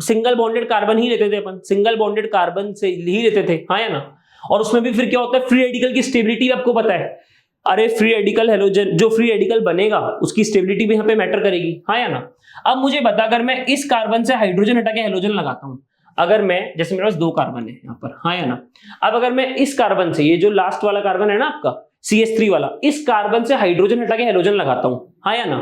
सिंगल बॉन्डेड कार्बन ही लेते थे अपन, सिंगल बॉन्डेड कार्बन से ही लेते थे, हाँ या ना? और उसमें भी फिर क्या होता है? फ्री रेडिकल की स्टेबिलिटी आपको पता है। अरे फ्री रेडिकल हेलोजन, जो फ्री रेडिकल बनेगा उसकी स्टेबिलिटी भी यहाँ पे मैटर करेगी, हाँ या ना? अब मुझे बता, अगर मैं इस कार्बन से हाइड्रोजन हटा के हेलोजन लगाता हूं, अगर मैं, जैसे मेरे पास 2 कार्बन है यहाँ पर, हाँ या ना? अब अगर मैं इस कार्बन से, ये जो लास्ट वाला कार्बन है ना आपका CH3 वाला, इस कार्बन से हाइड्रोजन हटा के हेलोजन लगाता हूं, हाँ या ना?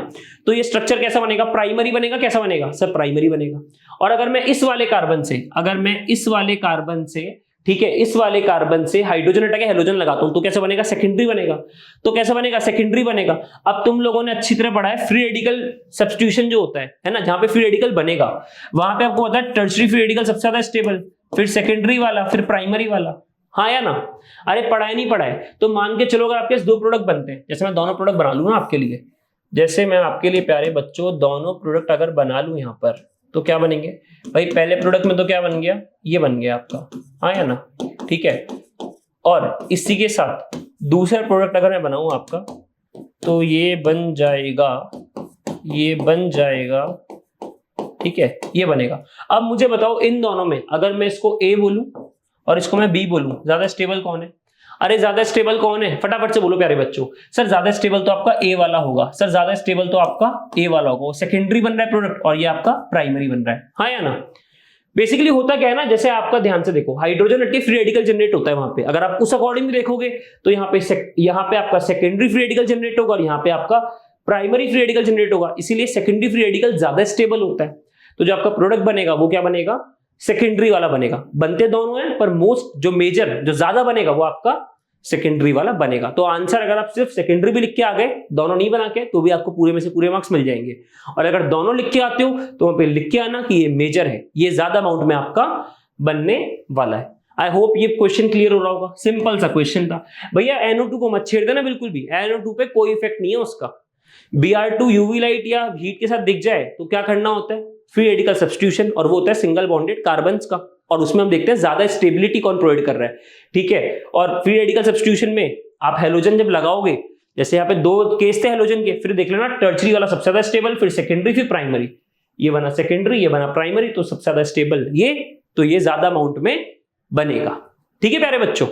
तो ये स्ट्रक्चर कैसा बनेगा? प्राइमरी बनेगा। कैसा बनेगा? सर प्राइमरी बनेगा। और अगर मैं इस वाले कार्बन से, अगर मैं इस वाले कार्बन से, ठीक है, इस वाले कार्बन से हाइड्रोजन हटा के हेलोजन लगाता हूं, तो कैसे बनेगा? सेकेंडरी बनेगा। तो कैसे बनेगा? सेकेंडरी बनेगा। अब तुम लोगों ने अच्छी तरह पढ़ा है फ्री रेडिकल सब्स्टिट्यूशन जो होता है ना, जहां पे फ्री रेडिकल बनेगा वहां पे आपको पता है टर्शरी फ्री रेडिकल सबसे ज्यादा स्टेबल, फिर सेकेंडरी वाला, फिर प्राइमरी वाला, हाँ या ना? अरे पढ़ाए नहीं पढ़ाए? तो मान के चलो अगर आपके 2 प्रोडक्ट बनते हैं, जैसे मैं दोनों प्रोडक्ट बना लूं ना आपके लिए, जैसे मैं आपके लिए प्यारे बच्चों दोनों प्रोडक्ट अगर बना लूं यहां पर, तो क्या बनेंगे भाई? पहले प्रोडक्ट में तो क्या बन गया? ये बन गया आपका, हाँ या ना? ठीक है। और इसी के साथ दूसरा प्रोडक्ट अगर मैं बनाऊं आपका, तो ये बन जाएगा, ये बन जाएगा, ठीक है, ये बनेगा। अब मुझे बताओ इन दोनों में अगर मैं इसको A बोलूं और इसको मैं B बोलूं, ज्यादा स्टेबल कौन है? अरे ज्यादा स्टेबल कौन है? फटाफट से बोलो प्यारे बच्चों। सर ज्यादा स्टेबल तो आपका A वाला होगा। सर ज्यादा स्टेबल तो आपका A वाला होगा, वो सेकेंडरी बन रहा है प्रोडक्ट और ये आपका प्राइमरी बन रहा है, हाँ या ना? बेसिकली होता क्या है ना, जैसे आपका ध्यान से देखो, हाइड्रोजन हट के फ्री रेडिकल जनरेट होता है वहां पे, अगर आप उस अकॉर्डिंग देखोगे तो यहाँ पे आपका सेकेंडरी फ्री रेडिकल जनरेट होगा और यहाँ पे आपका प्राइमरी फ्री रेडिकल जनरेट होगा, इसीलिए सेकेंडरी फ्री रेडिकल ज्यादा स्टेबल होता है। तो जो आपका प्रोडक्ट बनेगा वो क्या बनेगा? सेकेंडरी वाला बनेगा। बनते दोनों हैं पर मोस्ट जो मेजर जो ज्यादा बनेगा वो आपका सेकेंडरी वाला बनेगा। तो आंसर अगर आप सिर्फ सेकेंडरी भी लिख के आ गए, दोनों नहीं बना के, तो भी आपको पूरे में से पूरे मार्क्स मिल जाएंगे। और अगर दोनों लिख के आते हो तो वहां पे लिख के आना कि ये मेजर है, ये ज्यादा अमाउंट में आपका बनने वाला है। आई होप ये क्वेश्चन क्लियर हो रहा होगा। सिंपल सा क्वेश्चन था भैया। NO2 को मत छेड़ देना बिल्कुल भी, NO2 पे कोई इफेक्ट नहीं है उसका। Br2 यूवी लाइट या हीट के साथ दिख जाए तो क्या करना होता है? फ्री रेडिकल सब्स्टिट्यूशन, और वो होता है सिंगल बॉन्डेड कार्बन्स का, और उसमें हम देखते हैं ज्यादा स्टेबिलिटी कौन प्रोवाइड कर रहा है, ठीक है। और फ्री रेडिकल सब्स्टिट्यूशन में आप हेलोजन जब लगाओगे, जैसे यहाँ पे 2 केस थे हेलोजन के, फिर देख लेना टर्शरी वाला सबसे ज्यादा स्टेबल, फिर सेकेंडरी, फिर प्राइमरी, ये बना सेकेंडरी, ये बना प्राइमरी, तो सबसे ज्यादा स्टेबल ये, तो ये ज्यादा अमाउंट में बनेगा। ठीक है प्यारे बच्चों।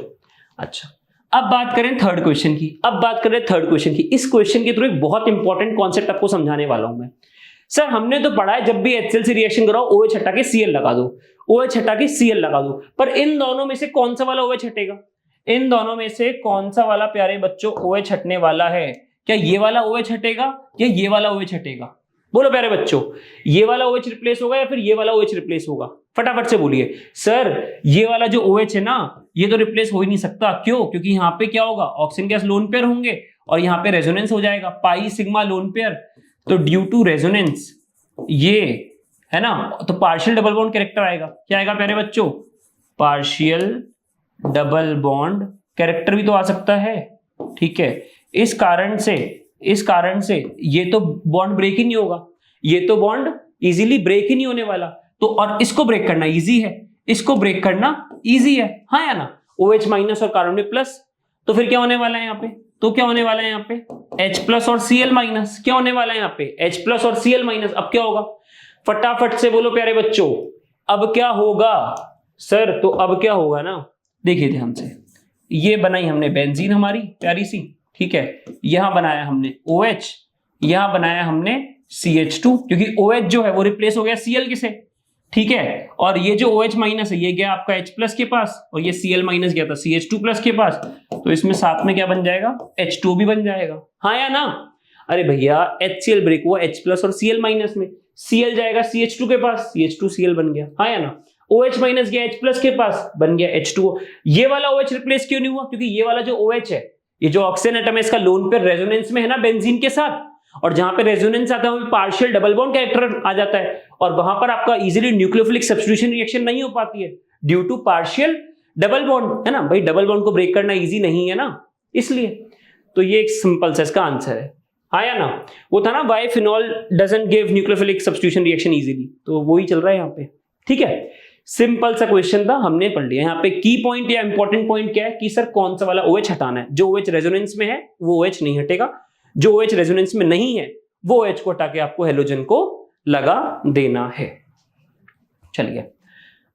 अच्छा, अब बात करें थर्ड क्वेश्चन की। इस क्वेश्चन के थ्रू एक बहुत इंपॉर्टेंट कॉन्सेप्ट आपको समझाने वाला हूं मैं। सर हमने तो पढ़ा है जब भी HCl से रिएक्शन कराओ OH हटा के Cl लगा दो, OH हटा के Cl लगा दो, पर इन दोनों में से कौन सा वाला OH हटेगा? इन दोनों में से कौन सा वाला प्यारे बच्चों OH हटने वाला है? क्या ये वाला OH हटेगा या ये वाला OH हटेगा? बोलो प्यारे बच्चों, ये वाला OH रिप्लेस होगा या फिर ये वाला OH रिप्लेस होगा? फटाफट से बोलिए। सर ये वाला जो OH है ना, ये तो रिप्लेस हो ही नहीं सकता। क्यों? क्योंकि यहाँ पे क्या होगा, ऑक्सीजन गैस लोन पेयर होंगे और यहाँ पे रेजोनेंस हो जाएगा, पाई सिग्मा लोन पेयर। तो ड्यू टू रेजोनेंस ये है ना, तो पार्शियल डबल बॉन्ड कैरेक्टर आएगा। क्या आएगा प्यारे बच्चों? पार्शियल डबल बॉन्ड कैरेक्टर भी तो आ सकता है। ठीक है, इस कारण से ये तो बॉन्ड ब्रेक ही नहीं होगा, ये तो बॉन्ड इजीली ब्रेक ही नहीं होने वाला। तो और इसको ब्रेक करना इजी है, इसको ब्रेक करना इजी है, हाँ या ना? OH माइनस और कार्बन में प्लस, तो फिर क्या होने वाला है यहाँ पे? तो क्या होने वाला है यहाँ पे? H प्लस और Cl माइनस। क्या होने वाला है यहाँ पे? H प्लस और Cl माइनस। अब क्या होगा? फटाफट से बोलो प्यारे बच्चों, अब क्या होगा? सर तो अब क्या होगा ना, देखिए ध्यान से, ये बनाई हमने बेंजीन हमारी प्यारी सी, ठीक है, यहां बनाया हमने OH, यहां बनाया हमने CH2, क्योंकि OH जो है वो रिप्लेस हो गया Cl के से, ठीक है, और ये जो OH माइनस है ये गया आपका H प्लस के पास और ये Cl माइनस गया था CH2 प्लस के पास, तो इसमें साथ में क्या बन जाएगा? H2 भी बन जाएगा, हाँ या ना? अरे भैया HCl ब्रेक हुआ H प्लस और Cl माइनस में, Cl जाएगा CH2 के पास, CH2 Cl बन गया, हाँ या ना? OH माइनस गया H प्लस के पास, बन गया H2O। ये वाला OH रिप्लेस क्यों नहीं हुआ? क्योंकि ये वाला जो OH है, ये जो ऑक्सीजन एटम है, इसका लोन पेयर रेजोनेंस में है ना बेंजीन के साथ, और जहां पे रेजोनेंस आता है वहां पार्शियल डबल बॉन्ड कैरेक्टर आ जाता है, और वहां पर आपका इजीली न्यूक्लियोफिलिक सब्स्टिट्यूशन रिएक्शन नहीं हो पाती है due to partial double bond, है ना भाई? डबल बॉन्ड को ब्रेक करना इजी नहीं है ना, इसलिए। तो ये एक सिंपल सा इसका आंसर है, हाँ या ना? वो था ना why phenol doesn't give nucleophilic substitution reaction easily, तो वही चल रहा है यहाँ पे, ठीक है। सिंपल सा क्वेश्चन था, हमने पढ़ लिया। यहाँ पे की पॉइंट या इंपॉर्टेंट पॉइंट क्या है कि सर कौन सा वाला OH हटाना है। जो OH रेजोनेंस में है वो OH नहीं हटेगा, जो OH रेजोनेंस में नहीं है वो OH को हटा के आपको हेलोजन को लगा देना है। चलिए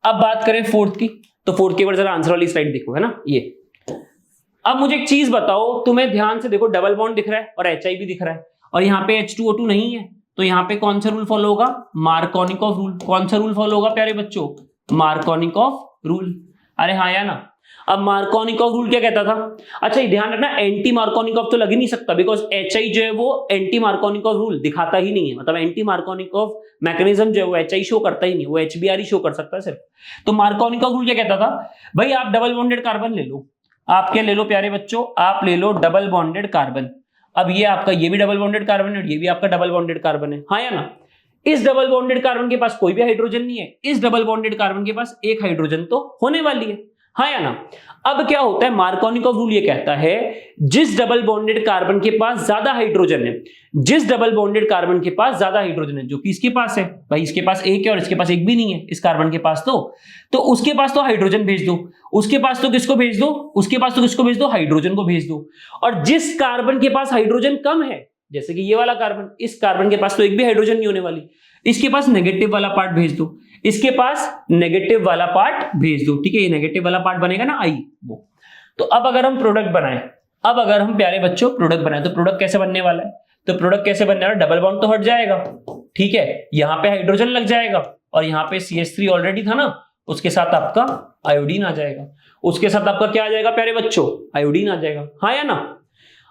अब बात करें फोर्थ की, तो फोर्थ की बार जरा आंसर वाली स्लाइड देखो, है ना ये। अब मुझे एक चीज बताओ, तुम्हें ध्यान से देखो, डबल बॉन्ड दिख रहा है और HI भी दिख रहा है, और यहाँ पे H2O2 नहीं है, तो यहाँ पे कौन सा रूल फॉलो होगा? Markovnikov rule. कौन सा रूल फॉलो होगा प्यारे बच्चों? Markovnikov rule. अरे हाँ या ना? अब मार्कोनिकॉफ रूल क्या कहता था? अच्छा ये ध्यान रखना, एंटी मार्कोनिकॉफ तो लग ही नहीं सकता, बिकॉज HI जो है वो एंटी मार्कोनिकॉफ रूल दिखाता ही नहीं है, मतलब एंटी मार्कोनिकॉफ मैकेनिज्म जो है वो HI शो करता ही नहीं, वो HBr ही शो कर सकता है सिर्फ। तो मार्कोनिकॉफ रूल क्या कहता था? भाई आप डबल बॉन्डेड कार्बन ले लो, आप क्या ले लो प्यारे बच्चों? आप ले लो डबल बॉन्डेड कार्बन। अब ये आपका, ये भी डबल बॉन्डेड कार्बन है, ये भी आपका डबल बॉन्डेड कार्बन है, हाँ या ना? इस डबल बॉन्डेड कार्बन के पास कोई भी हाइड्रोजन नहीं है, इस डबल बॉन्डेड कार्बन के पास एक हाइड्रोजन तो होने वाली है, हाँ या ना? अब क्या होता है, मार्कोनिकॉफ रूल ये कहता है जिस डबल बॉन्डेड कार्बन के पास ज्यादा हाइड्रोजन है, जिस डबल बॉन्डेड कार्बन के पास ज्यादा हाइड्रोजन है, जो कि इसके पास है, भाई इसके पास एक है और इसके पास एक भी नहीं है, इस कार्बन के पास तो उसके पास तो हाइड्रोजन भेज दो, उसके पास तो किसको भेज दो? उसके पास तो किसको भेज दो? हाइड्रोजन को भेज दो। और जिस कार्बन के पास हाइड्रोजन कम है, जैसे कि ये वाला कार्बन, इस कार्बन के पास तो एक भी हाइड्रोजन नहीं होने वाली, इसके पास नेगेटिव वाला पार्ट भेज दो, इसके पास नेगेटिव वाला पार्ट भेज दो, ठीक है, ये नेगेटिव वाला पार्ट बनेगा ना आई वो। तो अब अगर हम प्रोडक्ट बनाएं, अब अगर हम प्यारे बच्चों प्रोडक्ट बनाएं, तो प्रोडक्ट कैसे बनने वाला है? तो प्रोडक्ट कैसे बनने वाला है? डबल बॉन्ड तो हट जाएगा, ठीक है, यहां पे हाइड्रोजन लग जाएगा, और यहाँ पे CH3 ऑलरेडी था ना, उसके साथ आपका आयोडीन आ जाएगा, उसके साथ आपका क्या आ जाएगा प्यारे बच्चों? आयोडीन आ जाएगा, हाँ या ना?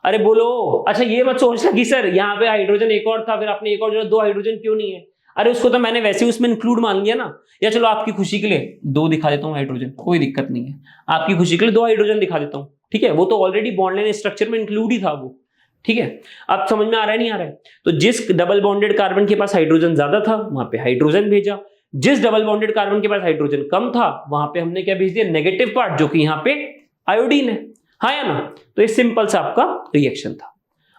अरे बोलो। अच्छा ये मत सोचना कि सर यहाँ पे हाइड्रोजन एक और था, फिर आपने एक और जो 2 हाइड्रोजन क्यों नहीं है? अरे उसको तो मैंने वैसे उसमें इंक्लूड मान लिया ना, या चलो आपकी खुशी के लिए 2 दिखा देता हूँ हाइड्रोजन, कोई दिक्कत नहीं है, आपकी खुशी के लिए 2 हाइड्रोजन दिखा देता हूँ, ठीक है, वो तो ऑलरेडी बॉन्ड लाइन स्ट्रक्चर में इंक्लूड ही था वो, ठीक है। अब समझ में आ रहा है नहीं आ रहा है? तो जिस डबल बॉन्डेड कार्बन के पास हाइड्रोजन ज्यादा था वहां पे हाइड्रोजन भेजा, जिस डबल बॉन्डेड कार्बन के पास हाइड्रोजन कम था वहां पे हमने क्या भेज दिया? नेगेटिव पार्ट, जो कि यहाँ पे आयोडीन है, हाँ या ना? तो ये सिंपल सा आपका रिएक्शन था।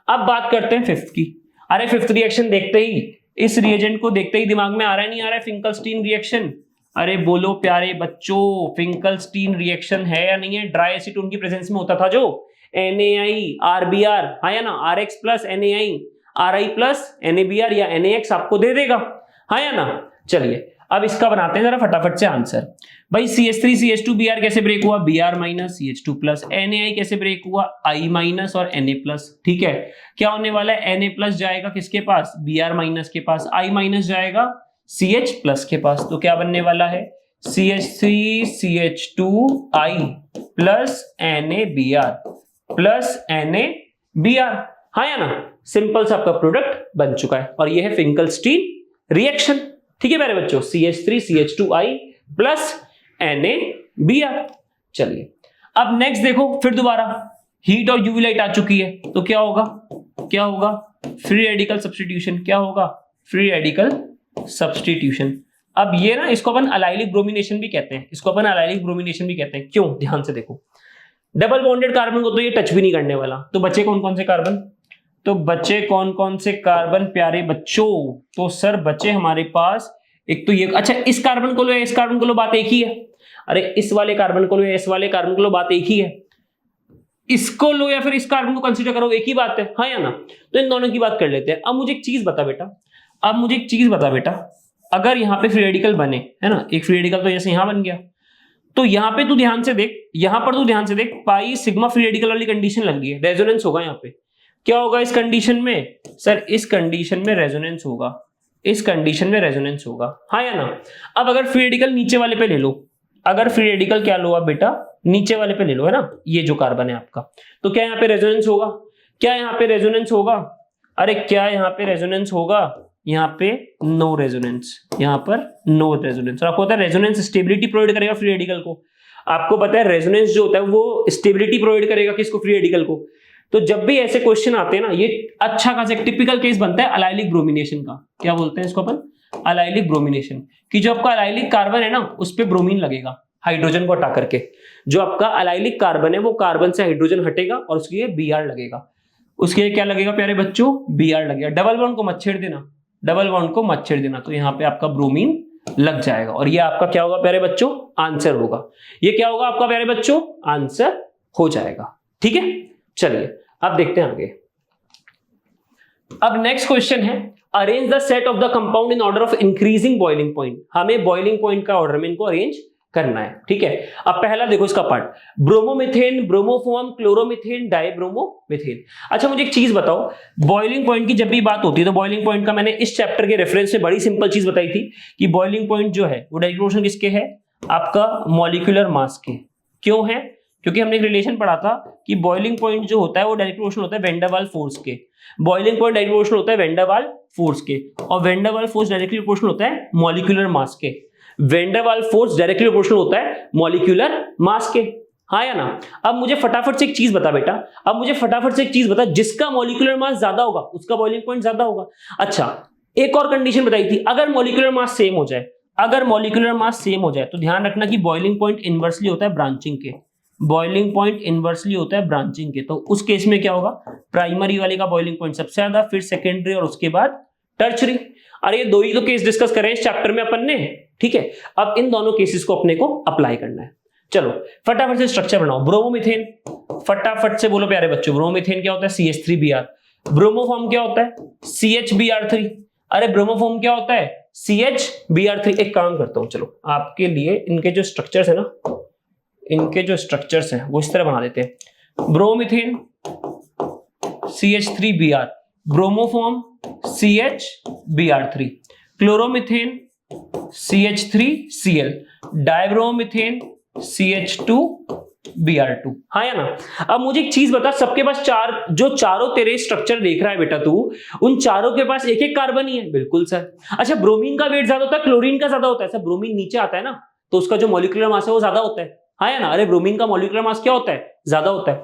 अब बात करते हैं फिफ्थ की। अरे फिफ्थ रिएक्शन देखते ही, इस रिएजेंट को देखते ही दिमाग में आ रहा है नहीं आ रहा है? Finkelstein reaction. अरे बोलो प्यारे बच्चों, फिंकलस्टीन रिएक्शन है या नहीं है? ड्राई एसीटोन की प्रेजेंस में होता था जो NaI RBr, हाँ या ना? RX plus NaI RI plus NaBr या NaX आपको दे देगा, हाँ या ना। चलिए अब इसका बनाते हैं जरा फटाफट से आंसर। भाई CH3CH2Br कैसे ब्रेक हुआ, Br minus CH2 plus, NaI कैसे ब्रेक हुआ, I माइनस और Na प्लस। ठीक है, क्या होने वाला है, Na प्लस जाएगा किसके पास, Br माइनस के पास, I माइनस जाएगा CH प्लस के पास। तो क्या बनने वाला है, CH3CH2I plus NaBr plus NaBr। हाँ या ना, सिंपल सा आपका प्रोडक्ट बन चुका है और ये है फिंकल-स्टीन रिएक्शन। ठीक है मेरे बच्चों, CH3CH2I प्लस NaBr। चलिए अब नेक्स्ट देखो, फिर दोबारा हीट और यूवी लाइट आ चुकी है, तो क्या होगा, क्या होगा, फ्री रेडिकल सब्स्टिट्यूशन। क्या होगा, फ्री रेडिकल सब्स्टिट्यूशन। अब ये ना, इसको अपन अलाइलिक ब्रोमिनेशन भी कहते हैं, इसको अपन अलाइलिक ब्रोमिनेशन भी कहते हैं। क्यों, ध्यान से देखो, डबल बॉन्डेड कार्बन को तो ये टच भी नहीं करने वाला, तो बचे कौन कौन से कार्बन, तो बचे कौन कौन से कार्बन प्यारे बच्चों, तो सर बचे हमारे पास एक तो ये, अच्छा इस कार्बन को लो, इस कार्बन को लो, बात एक ही है। अरे इस वाले कार्बन को लो, इस वाले कार्बन को लो, बात एक ही है। इसको लो या फिर इस कार्बन को कंसीडर करो, एक ही बात है। हाँ या ना, तो इन दोनों की बात कर लेते हैं। अब मुझे एक चीज बता बेटा, अब मुझे एक चीज बता बेटा, अगर यहाँ पे फ्री रेडिकल बने, है ना, एक फ्री रेडिकल तो जैसे यहां बन गया, तो यहां पे तू ध्यान से देख, यहां पर तू ध्यान से देख, पाई सिग्मा फ्री रेडिकल वाली कंडीशन लग गई है, रेजोनेंस होगा यहाँ पे। क्या होगा इस कंडीशन में, सर इस कंडीशन में रेजोनेंस होगा, इस कंडीशन में रेजोनेंस होगा। हाँ या ना। अब अगर फ्री रेडिकल नीचे वाले पे ले लो, अगर फ्री रेडिकल क्या लो आप बेटा, नीचे वाले पे ले लो, है ना, ये जो कार्बन है आपका, तो क्या यहाँ पे रेजोनेंस होगा, क्या यहाँ पे रेजोनेंस होगा, अरे क्या यहाँ पे रेजोनेंस होगा, यहाँ पे नो रेजोनेंस, यहाँ पर नो रेजोनेंस। और आपको पता है रेजोनेंस स्टेबिलिटी प्रोवाइड करेगा फ्री रेडिकल को, आपको पता है रेजोनेंस जो होता है वो स्टेबिलिटी प्रोवाइड करेगा किसको, फ्री रेडिकल को। तो जब भी ऐसे क्वेश्चन आते हैं ना, ये अच्छा खासा टिपिकल केस बनता है अलाइलिक ब्रोमिनेशन का। क्या बोलते हैं इसको अपन, अलाइलिक ब्रोमिनेशन, कि जो आपका अलाइलिक कार्बन है ना, उस पे ब्रोमीन लगेगा हाइड्रोजन को हटा करके। जो आपका अलाइलिक कार्बन है वो कार्बन से हाइड्रोजन हटेगा और उसके लिए Br लगेगा, उसके लिए क्या लगेगा प्यारे बच्चों, Br लगेगा। डबल बॉन्ड को मत छेड़ देना, डबल बॉन्ड को मत छेड़ देना, तो यहाँ पे आपका ब्रोमीन लग जाएगा और ये आपका क्या होगा प्यारे बच्चों, आंसर होगा। ये क्या होगा आपका प्यारे बच्चों, आंसर हो जाएगा। ठीक है, चलिए अब देखते हैं आगे। अब नेक्स्ट क्वेश्चन है, arrange the set of the compound in order of increasing boiling point. हमें बॉइलिंग पॉइंट का ऑर्डर में इनको अरेंज करना है। ठीक है, अब पहला देखो इसका पार्ट, ब्रोमोमीथेन, ब्रोमोफॉर्म, क्लोरोमीथेन, डाइब्रोमोमीथेन। अच्छा मुझे एक चीज बताओ, बॉइलिंग पॉइंट की जब भी बात होती है तो बॉइलिंग पॉइंट का मैंने इस चैप्टर के रेफरेंस में बड़ी सिंपल चीज बताई थी कि बॉइलिंग पॉइंट जो है वो डायरेक्ट प्रोपोर्शनल किसके है, आपका मॉलिक्यूलर मास के। क्यों है, क्योंकि हमने एक रिलेशन पढ़ा था कि बॉइलिंग पॉइंट जो होता है वो डायरेक्ट प्रोपोर्शनल होता है वैन डर वाल्स फोर्स के। बॉइलिंग पॉइंट डायरेक्ट प्रोपोर्शनल होता है वैन डर वाल्स फोर्स के, और van der Waals force directly proportional होता है मॉलिक्यूलर मास के। Van der Waals force directly proportional होता है मॉलिक्यूलर मास के। हाँ या ना। अब मुझे फटाफट से एक चीज बता बेटा, अब मुझे फटाफट से एक चीज बता, जिसका मॉलिक्यूलर मास ज्यादा होगा उसका बॉइलिंग पॉइंट ज्यादा होगा। अच्छा एक और कंडीशन बताई थी, अगर मॉलिक्यूलर मास सेम हो जाए, अगर मॉलिक्यूलर मास सेम हो जाए तो ध्यान रखना कि बॉइलिंग पॉइंट इनवर्सली होता है ब्रांचिंग के, बॉइलिंग पॉइंट इनवर्सली होता है ब्रांचिंग के। तो उस केस में क्या होगा, प्राइमरी वाले का बॉइलिंग पॉइंट सबसे ज्यादा, फिर सेकेंडरी और उसके बाद टर्चरी। अरे ये दो ही तो केस डिस्कस करें इस चैप्टर में अपन ने। ठीक है, अब इन दोनों केसेस को अपने को अप्लाई करना है। चलो फटाफट से स्ट्रक्चर बनाओ। ब्रोमोमीथेन, फटाफट से बोलो प्यारे बच्चों, ब्रोमोमीथेन क्या होता है, CH3Br। ब्रोमोफॉर्म क्या होता है, CHBr3। अरे ब्रोमोफॉर्म क्या होता है, CHBr3। एक काम करता हूं, चलो आपके लिए इनके जो स्ट्रक्चर्स है ना, इनके जो स्ट्रक्चर्स हैं वो इस तरह बना देते हैं। ब्रोमीथेन CH3Br, bromoform CHBr3, chloromethane CH3Cl, डाइब्रोमीथेन CH2Br2। हाँ या ना। अब मुझे एक चीज बता, सबके पास चार, जो चारों तेरे स्ट्रक्चर देख रहा है बेटा तू, उन चारों के पास एक एक कार्बन ही है। बिल्कुल सर। अच्छा ब्रोमीन का वेट ज्यादा होता है, क्लोरीन का ज्यादा होता है। सर ब्रोमीन नीचे आता है ना, तो उसका जो मॉलिक्यूलर मास है वो ज्यादा होता है। हाँ या ना। अरे ब्रोमीन का मॉलिक्यूलर मास क्या होता है, ज्यादा होता है।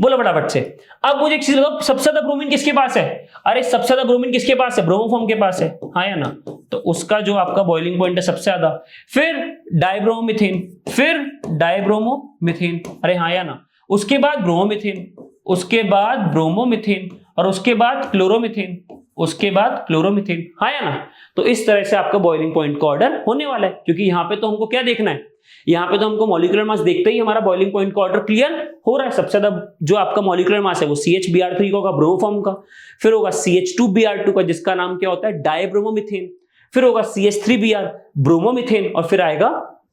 बोलो फटाफट से। अब मुझे एक चीज बताओ, सबसे ज्यादा ब्रोमीन किसके पास है, अरे सबसे ज्यादा ब्रोमीन किसके पास है, ब्रोमोफॉर्म के पास है। हाँ या ना। तो उसका जो आपका बॉइलिंग पॉइंट है सबसे ज्यादा, फिर डाइब्रोमीथेन, फिर डाइब्रोमोमीथेन। अरे हाँ या ना। उसके बाद ब्रोमोमीथेन, उसके बाद ब्रोमोमीथेन, और उसके बाद क्लोरोमीथेन, उसके बाद क्लोरोमीथेन। हाँ या ना। तो इस तरह से आपका बॉइलिंग पॉइंट का ऑर्डर होने वाला है, क्योंकि यहां पे तो हमको क्या देखना है, यहां पे तो हमको मॉलिक्यूलर मास देखते ही हमारा बॉइलिंग पॉइंट का ऑर्डर क्लियर हो रहा है। सबसे ज्यादा जो आपका मॉलिक्यूलर मास है वो CHBr3 का होगा, ब्रोमोफॉर्म का, फिर होगा CH2Br2 का जिसका नाम क्या होता है, डाइब्रोमोमीथेन, फिर होगा CH3Br ब्रोमोमीथेन, और फिर आएगा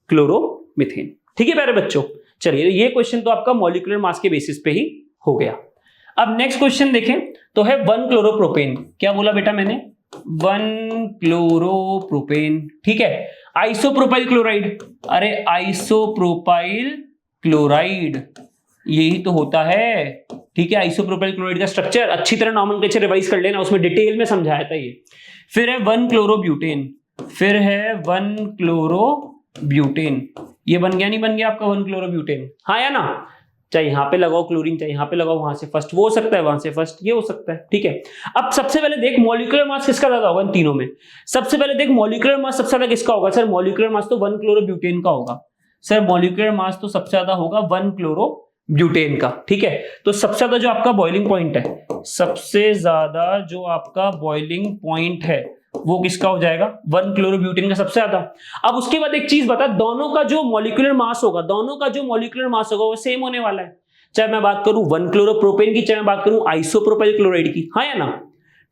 क्लोरोमीथेन। ठीक है प्यारे बच्चों, चलिए ये क्वेश्चन तो आपका मॉलिक्यूलर मास के बेसिस पे ही हो गया। अब नेक्स्ट क्वेश्चन देखें तो है 1 क्लोरोप्रोपेन। क्या बोला बेटा मैंने? 1 क्लोरोप्रोपेन। ठीक है, आइसोप्रोपाइल क्लोराइड, अरे आइसोप्रोपाइल क्लोराइड यही तो होता है। ठीक है, आइसोप्रोपाइल क्लोराइड का स्ट्रक्चर अच्छी तरह नॉमेनक्लेचर रिवाइज कर लेना, उसमें डिटेल में समझाया था ये। फिर है 1 क्लोरोब्यूटेन, फिर है 1 क्लोरोब्यूटेन। ये बन गया नहीं बन गया आपका 1 क्लोरोब्यूटेन? हाँ या ना? चाहे यहां पे लगाओ क्लोरीन, चाहे यहां पे लगाओ, वहां से फर्स्ट वो हो सकता है, वहां से फर्स्ट ये हो सकता है। ठीक है, अब सबसे पहले देख मॉलिक्यूलर मास किसका ज्यादा होगा इन तीनों में? सबसे पहले देख मॉलिक्यूलर मास सबसे ज्यादा किसका होगा? सर मॉलिक्यूलर मास तो 1 क्लोरोब्यूटेन का होगा। सर मॉलिक्यूलर मास तो सबसे ज्यादा होगा 1 क्लोरोब्यूटेन का। ठीक है, तो सबसे ज्यादा जो आपका बॉइलिंग पॉइंट है, सबसे ज्यादा जो आपका बॉइलिंग पॉइंट है वो किसका हो जाएगा? 1 क्लोरोब्यूटेन का सबसे ज्यादा। अब उसके बाद एक चीज बता, दोनों का जो मॉलिक्यूलर मास होगा, दोनों का जो मॉलिक्यूलर मास होगा वो सेम होने वाला है, चाहे मैं बात करूं 1 क्लोरोप्रोपेन की, चाहे मैं बात करूं आइसोप्रोपाइल क्लोराइड की। हाँ या ना?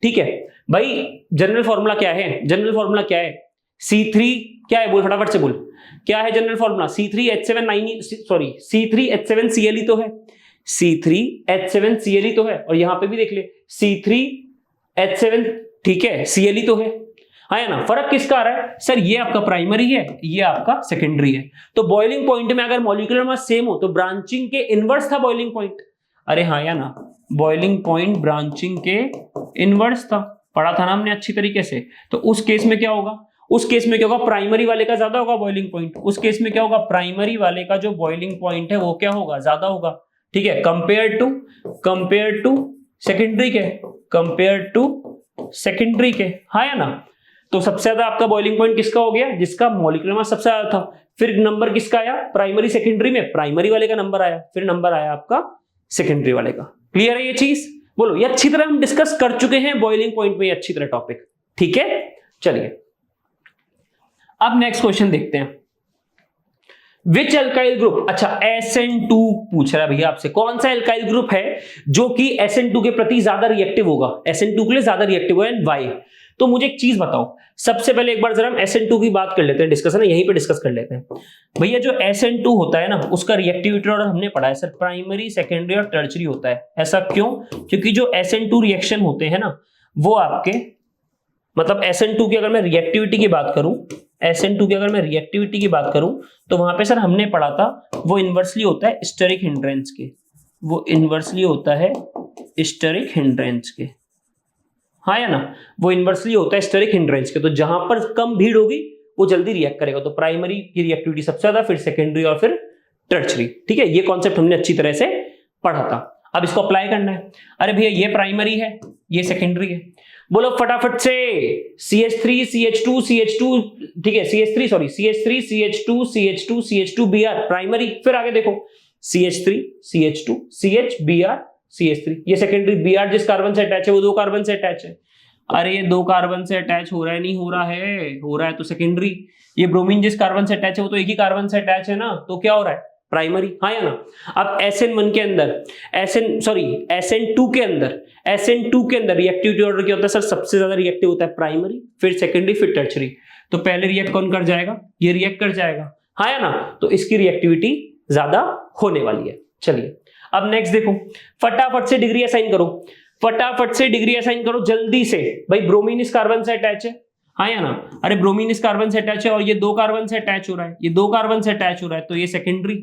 ठीक है भाई, जनरल फॉर्मूला क्या है? जनरल फॉर्मूला क्या है? C3 क्या है? बोल फटाफट से बोल, क्या है जनरल फॉर्मूला? C3H7Cl तो है, C3H7Cl तो है, और यहां पे भी देख ले C3H7, ठीक है, Cl तो है। हाँ या ना? फर्क किसका आ रहा है? सर ये आपका प्राइमरी है, ये आपका सेकेंडरी है। तो बॉइलिंग पॉइंट में अगर मॉलिक्यूलर मास सेम हो तो ब्रांचिंग के इनवर्स था बॉइलिंग पॉइंट। अरे हाँ या ना? बॉइलिंग पॉइंट ब्रांचिंग के इनवर्स था, पढ़ा था ना हमने अच्छी तरीके से। तो उस केस में क्या होगा? उस केस में क्या होगा? प्राइमरी वाले का ज्यादा होगा बॉइलिंग पॉइंट। उस केस में क्या होगा? प्राइमरी वाले का जो बॉइलिंग पॉइंट है वो क्या होगा? ज्यादा होगा। ठीक है, कंपेयर टू सेकेंडरी के, कंपेयर टू सेकेंडरी के। हाँ या ना? तो सबसे ज्यादा आपका बॉइलिंग पॉइंट किसका हो गया? जिसका मॉलिक्यूलर मास सबसे ज्यादा था। फिर नंबर किसका आया? प्राइमरी सेकेंडरी में प्राइमरी वाले का नंबर आया, फिर नंबर आया आपका सेकेंडरी वाले का। क्लियर है ये चीज? बोलो, ये अच्छी तरह हम डिस्कस कर चुके हैं बॉइलिंग पॉइंट में, अच्छी तरह टॉपिक। ठीक है, चलिए अब नेक्स्ट क्वेश्चन देखते हैं। विच एल्काइल ग्रुप, अच्छा SN2 पूछ रहा है भैया आपसे, कौन सा एल्काइल ग्रुप है जो कि SN2 के प्रति ज्यादा रिएक्टिव होगा, SN2 के लिए ज्यादा रिएक्टिव है, वाई? तो मुझे एक चीज बताओ, सबसे पहले एक बार जरा हम SN2 की बात कर लेते हैं, डिस्कशन है यहीं पे डिस्कस कर लेते हैं। भैया जो SN2 होता है ना, उसका रिएक्टिविटी ऑर्डर हमने पढ़ा है सर, प्राइमरी, सेकेंडरी और टर्शियरी होता है। ऐसा क्यों? क्योंकि जो SN2 रिएक्शन होते हैं ना, वो आपके मतलब SN2 की अगर मैं रिएक्टिविटी की बात करूं, SN2 की अगर मैं रिएक्टिविटी की बात करूं तो वहां पे सर हमने पढ़ा था वो इनवर्सली होता है स्टेरिक हिंड्रेंस के, वो इनवर्सली होता है स्टेरिक हिंड्रेंस के। हाँ या ना? वो इनवर्सली होता है स्टेरिक हिंड्रेंस के। तो जहां पर कम भीड़ होगी वो जल्दी रिएक्ट करेगा। तो प्राइमरी की रिएक्टिविटी सबसे ज्यादा, फिर सेकेंडरी और फिर टर्शियरी। ठीक है, ये कॉन्सेप्ट हमने अच्छी तरह से पढ़ा था। अब इसको अप्लाई करना है। अरे भैया ये प्राइमरी है, ये सेकेंडरी है, बोलो फटाफट से। CH3 CH2 CH2, ठीक है, CH3 CH2 CH2 CH2Br primary. फिर आगे देखो CH3 CH2 CHBr CH3, ये सेकेंडरी। Br जिस कार्बन से अटैच है वो 2 कार्बन से अटैच है। अरे ये 2 कार्बन से अटैच हो रहा है, नहीं हो रहा है? हो रहा है तो सेकेंडरी। ये ब्रोमीन जिस कार्बन से अटैच है वो तो एक ही कार्बन से अटैच है ना, तो क्या हो रहा है? प्राइमरी। हाँ या ना? अब SN1 के अंदर, SN2 के अंदर रिएक्टिविटी ऑर्डर क्या होता है सर? सबसे ज्यादा रिएक्टिव होता है प्राइमरी, फिर सेकेंडरी, फिर टर्शियरी। तो पहले रिएक्ट कौन कर जाएगा? ये रिएक्ट कर जाएगा। हाँ या ना? तो इसकी रिएक्टिविटी ज्यादा होने वाली है। चलिए अब नेक्स्ट देखो, फटाफट से डिग्री असाइन करो, फटाफट से डिग्री असाइन करो जल्दी से। भाई ब्रोमीन इस कार्बन से अटैच है, हाँ या ना? अरे ब्रोमीन इस कार्बन से अटैच है और ये 2 कार्बन से अटैच हो रहा है, ये 2 कार्बन से अटैच हो रहा है, तो ये सेकेंडरी।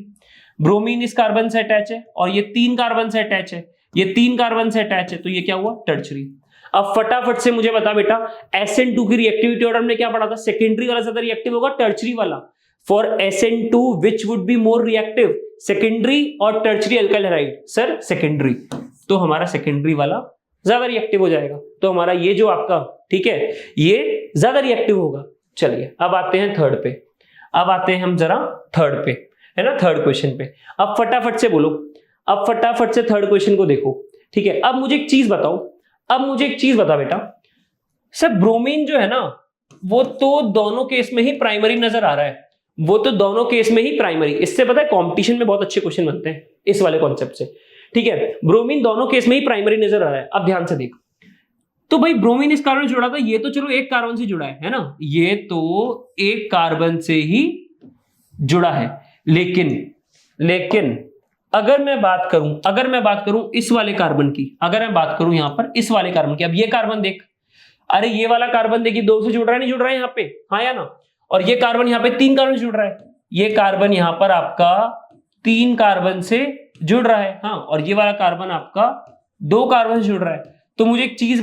ब्रोमीन इस कार्बन से अटैच है और ये 3 कार्बन से अटैच है, ये 3 कार्बन से अटैच है, तो ये क्या हुआ? टर्शियरी। अब फटाफट से मुझे बता बेटा, SN2 की रिएक्टिविटी ऑर्डर में क्या पढ़ा था? सेकेंडरी वाला ज्यादा रिएक्टिव होगा, टर्शियरी वाला? For SN2 which would be more reactive, secondary और tertiary alkyl halide? Sir secondary. तो हमारा सेकेंडरी वाला ज्यादा रिएक्टिव हो जाएगा, तो हमारा ये जो आपका, ठीक है, ये ज्यादा रिएक्टिव होगा। चलिए अब आते हैं थर्ड पे, अब आते हैं हम जरा थर्ड पे, है ना, थर्ड क्वेश्चन पे। अब फटाफट से बोलो, अब फटाफट से थर्ड क्वेश्चन को देखो। ठीक है, अब मुझे एक चीज बताओ, अब मुझे एक चीज बता बेटा, सर ब्रोमीन जो है ना, वो तो दोनों केस में ही प्राइमरी नजर आ रहा है, वो तो दोनों केस में ही प्राइमरी। इससे पता है कंपटीशन में बहुत अच्छे क्वेश्चन बनते हैं इस वाले कॉन्सेप्ट से। ठीक है, ब्रोमीन दोनों केस में ही प्राइमरी नजर आ रहा है। अब ध्यान से देख, तो भाई ब्रोमीन इस कार्बन से जुड़ा था, ये तो चलो एक कार्बन से जुड़ा है ना, ये तो एक कार्बन से ही जुड़ा है, लेकिन अगर मैं बात करूं इस वाले कार्बन की, अगर मैं बात करूं यहां पर इस वाले कार्बन की, अब ये कार्बन देख, अरे ये वाला कार्बन देखिए 2 से जुड़ रहा है, नहीं जुड़ रहा है यहाँ पे, हाँ या ना, और ये कार्बन यहाँ पे 3 कार्बन से जुड़ रहा है, ये कार्बन यहाँ पर आपका 3 कार्बन से जुड़ रहा है, हाँ, और ये वाला कार्बन आपका 2 कार्बन से जुड़ रहा है। तो मुझे एक चीज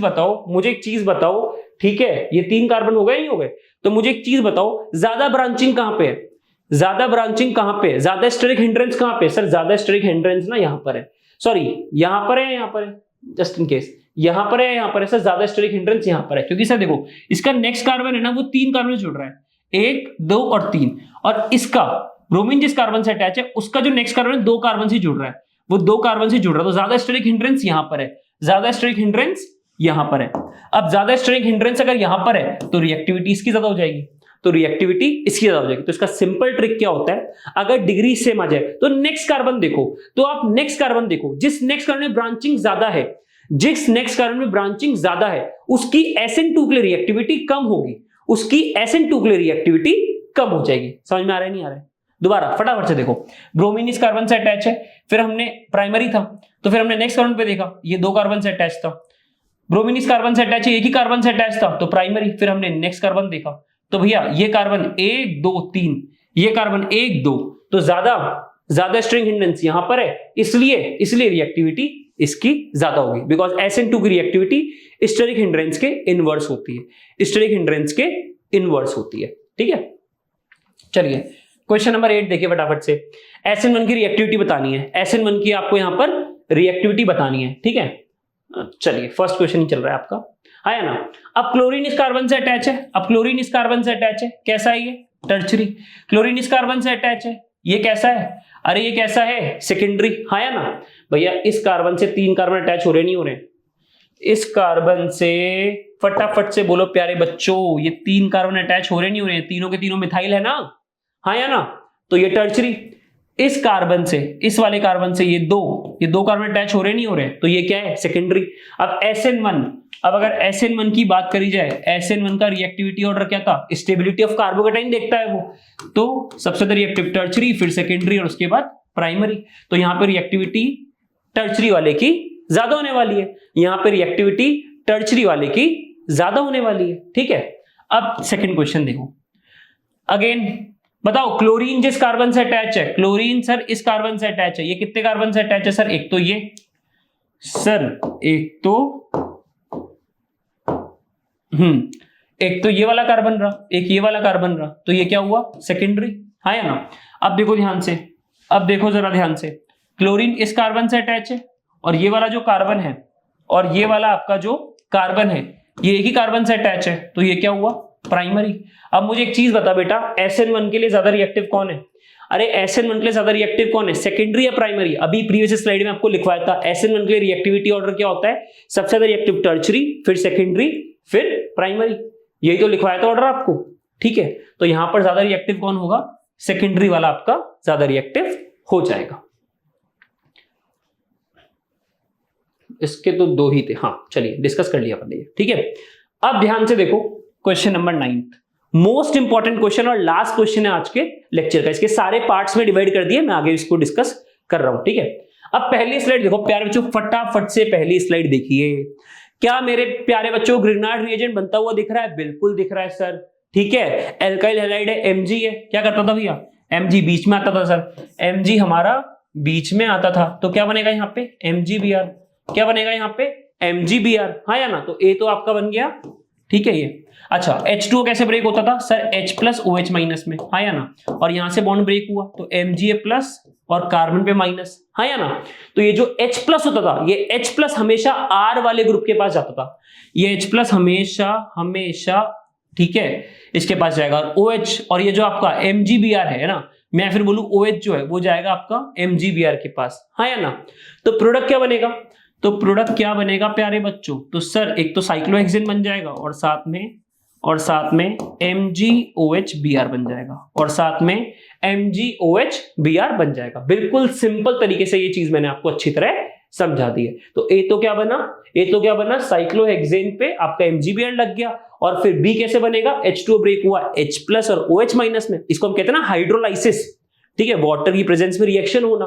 बताओ, ठीक है, ये 3 कार्बन हो गए नहीं हो गए, तो मुझे एक चीज बताओ, ज्यादा ब्रांचिंग कहां पे है, ज्यादा स्टेरिक हिंड्रेंस कहां पे? सर ज्यादा स्टेरिक हिंड्रेंस ना यहां पर है, सॉरी यहां पर है, जस्ट इन केस यहां पर है सर, ज्यादा स्टेरिक हिंड्रेंस यहां पर है, क्योंकि सर देखो इसका नेक्स्ट कार्बन है ना, वो 3 कार्बन से जुड़ रहा है, 1 2 और 3, और इसका ब्रोमीन जिस कार्बन से अटैच है उसका जो नेक्स्ट कार्बन है 2 कार्बन से जुड़ रहा है, वो 2 कार्बन से जुड़ रहा है, तो ज्यादा स्टेरिक हिंड्रेंस यहां पर है, ज्यादा स्टेरिक हिंड्रेंस यहां पर है। अब ज्यादा स्टेरिक हिंड्रेंस अगर यहां पर है तो रिएक्टिविटी इसकी ज्यादा हो जाएगी, तो इसका सिंपल ट्रिक क्या होता है, अगर डिग्री सेम आ जाए तो नेक्स्ट कार्बन देखो, तो आप नेक्स्ट कार्बन देखो, जिस नेक्स्ट कार्बन में ब्रांचिंग ज्यादा है उसकी SN2 के लिए रिएक्टिविटी कम होगी, कम हो जाएगी। समझ में आ रहा है नहीं आ रहा है? दोबारा फटाफट से देखो, ब्रोमीन इस कार्बन से अटैच है, फिर हमने प्राइमरी था, तो फिर हमने नेक्स्ट कार्बन पे देखा, ये 2 कार्बन से अटैच था, ब्रोमीन इस कार्बन से अटैच है, एक ही कार्बन से अटैच था, तो प्राइमरी, फिर हमने नेक्स्ट कार्बन देखा, तो भैया ये कार्बन 1 2 3, ये कार्बन 1 2, तो ज्यादा स्ट्रिंग हिंड्रेंस यहां पर है, इसलिए रिएक्टिविटी इसकी ज्यादा होगी, बिकॉज SN2 की रिएक्टिविटी स्टेरिक हिंड्रेंस के इनवर्स होती है, ठीक है। चलिए क्वेश्चन नंबर 8 देखिए फटाफट से, SN1 की रिएक्टिविटी बतानी है, SN1 की आपको यहां पर रिएक्टिविटी बतानी है, ठीक है। चलिए फर्स्ट क्वेश्चन ही चल रहा है आपका, आया ना। अब क्लोरीन इस कार्बन से अटैच है, कैसा है ये? टर्चरी। क्लोरीन इस कार्बन से अटैच है, ये कैसा है? अरे ये कैसा है? सेकेंडरी, आया ना भैया। इस कार्बन से 3 कार्बन अटैच हो रहे नहीं हो रहे? इस कार्बन से फटाफट से बोलो प्यारे बच्चों, ये 3 कार्बन अटैच हो रहे नहीं हो रहे? तीनों के तीनों मिथाइल है ना, हाँ या ना, तो ये टर्चरी। इस कार्बन से, इस वाले कार्बन से ये दो कार्बन अटैच हो रहे नहीं हो रहे, तो ये क्या है? सेकेंडरी। अब SN1, अब अगर SN1 की बात करी जाए, SN1 का रिएक्टिविटी ऑर्डर क्या था? स्टेबिलिटी ऑफ कार्बोकेटाइन देखता है वो, तो सबसे ज्यादा रिएक्टिव टर्चरी, फिर सेकेंडरी और उसके बाद प्राइमरी। तो यहां पर रिएक्टिविटी टर्चरी वाले की ज्यादा होने वाली है, यहां पर रिएक्टिविटी टर्चरी वाले की ज्यादा होने वाली है, ठीक है। अब सेकेंड क्वेश्चन देखो, अगेन बताओ, क्लोरीन जिस कार्बन से अटैच है, क्लोरीन सर इस कार्बन से अटैच है, ये कितने कार्बन से अटैच है सर? एक तो ये सर, एक तो ये वाला कार्बन रहा, एक ये वाला कार्बन रहा, तो ये क्या हुआ? सेकेंडरी, हाँ या ना। अब देखो ध्यान से, अब देखो जरा ध्यान से, क्लोरीन इस कार्बन से अटैच है, और ये वाला जो कार्बन है और ये वाला आपका जो कार्बन है ये एक ही कार्बन से अटैच है, तो ये क्या हुआ? प्राइमरी। अब मुझे एक चीज बता बेटा, SN1 के लिए ज्यादा रिएक्टिव कौन है? अरे SN1 के लिए ज्यादा रिएक्टिव कौन है, सेकेंडरी या प्राइमरी? अभी प्रीवियस स्लाइड में आपको लिखवाया था SN1 के लिए रिएक्टिविटी ऑर्डर क्या होता है? सबसे ज्यादा रिएक्टिव टर्चरी, फिर सेकेंडरी, फिर प्राइमरी। यही तो लिखवाया था ऑर्डर आपको, ठीक है। तो यहां पर ज्यादा रिएक्टिव कौन होगा? सेकेंडरी वाला आपका ज्यादा रिएक्टिव हो जाएगा। इसके तो 2 ही थे, हाँ चलिए डिस्कस कर लिया अपन, ठीक है। अब ध्यान से देखो question number 9, most important question और लास्ट क्वेश्चन है आज के लेक्चर का। इसके सारे पार्ट्स में डिवाइड कर दिए, मैं आगे इसको डिस्कस कर रहा हूं, ठीक है। अब पहली स्लाइड देखो प्यारे बच्चों, फटाफट से पहली स्लाइड देखिए। क्या मेरे प्यारे बच्चों ग्रिग्नार्ड रिएजेंट बनता हुआ दिख रहा है? बिल्कुल दिख रहा है सर, ठीक है। एल्काइल हैलाइड है, Mg है, क्या करता था भैया? Mg बीच में आता था सर, Mg हमारा बीच में आता था, तो क्या बनेगा यहाँ पे? MgBr। क्या बनेगा यहाँ पे? MgBr, हाँ या ना। तो A तो आपका बन गया, ठीक है ये। अच्छा H2O कैसे ब्रेक होता था सर? H+OH- में, हाँ या ना। और यहां से बॉन्ड ब्रेक हुआ तो Mga+ और कार्बन पे माइनस, हाँ या ना। तो ये जो H+ होता था, ये H+ हमेशा R वाले ग्रुप के पास जाता था, ये H+ हमेशा ठीक है इसके पास जाएगा। और OH और ये जो आपका MgBr है ना, मैं फिर बोलूं OH जो है वो जाएगा आपका MgBr के पास, हाँ या ना। तो प्रोडक्ट क्या बनेगा? तो प्रोडक्ट क्या बनेगा प्यारे बच्चों? तो सर एक तो साइक्लोहेक्सेन बन जाएगा, और साथ में MgOH-Br बन जाएगा, और साथ में MgOH-Br बन जाएगा। बिल्कुल सिंपल तरीके से ये चीज मैंने आपको अच्छी तरह समझा दिए। तो ए तो क्या बना साइक्लोहेक्सेन पे आपका MgBr लग गया। और फिर बी कैसे बनेगा, H2O ब्रेक हुआ H प्लस और OH माइनस में, इसको हम कहते हैं ना हाइड्रोलाइसिस, ठीक है, वाटर की प्रेजेंस में रिएक्शन होना।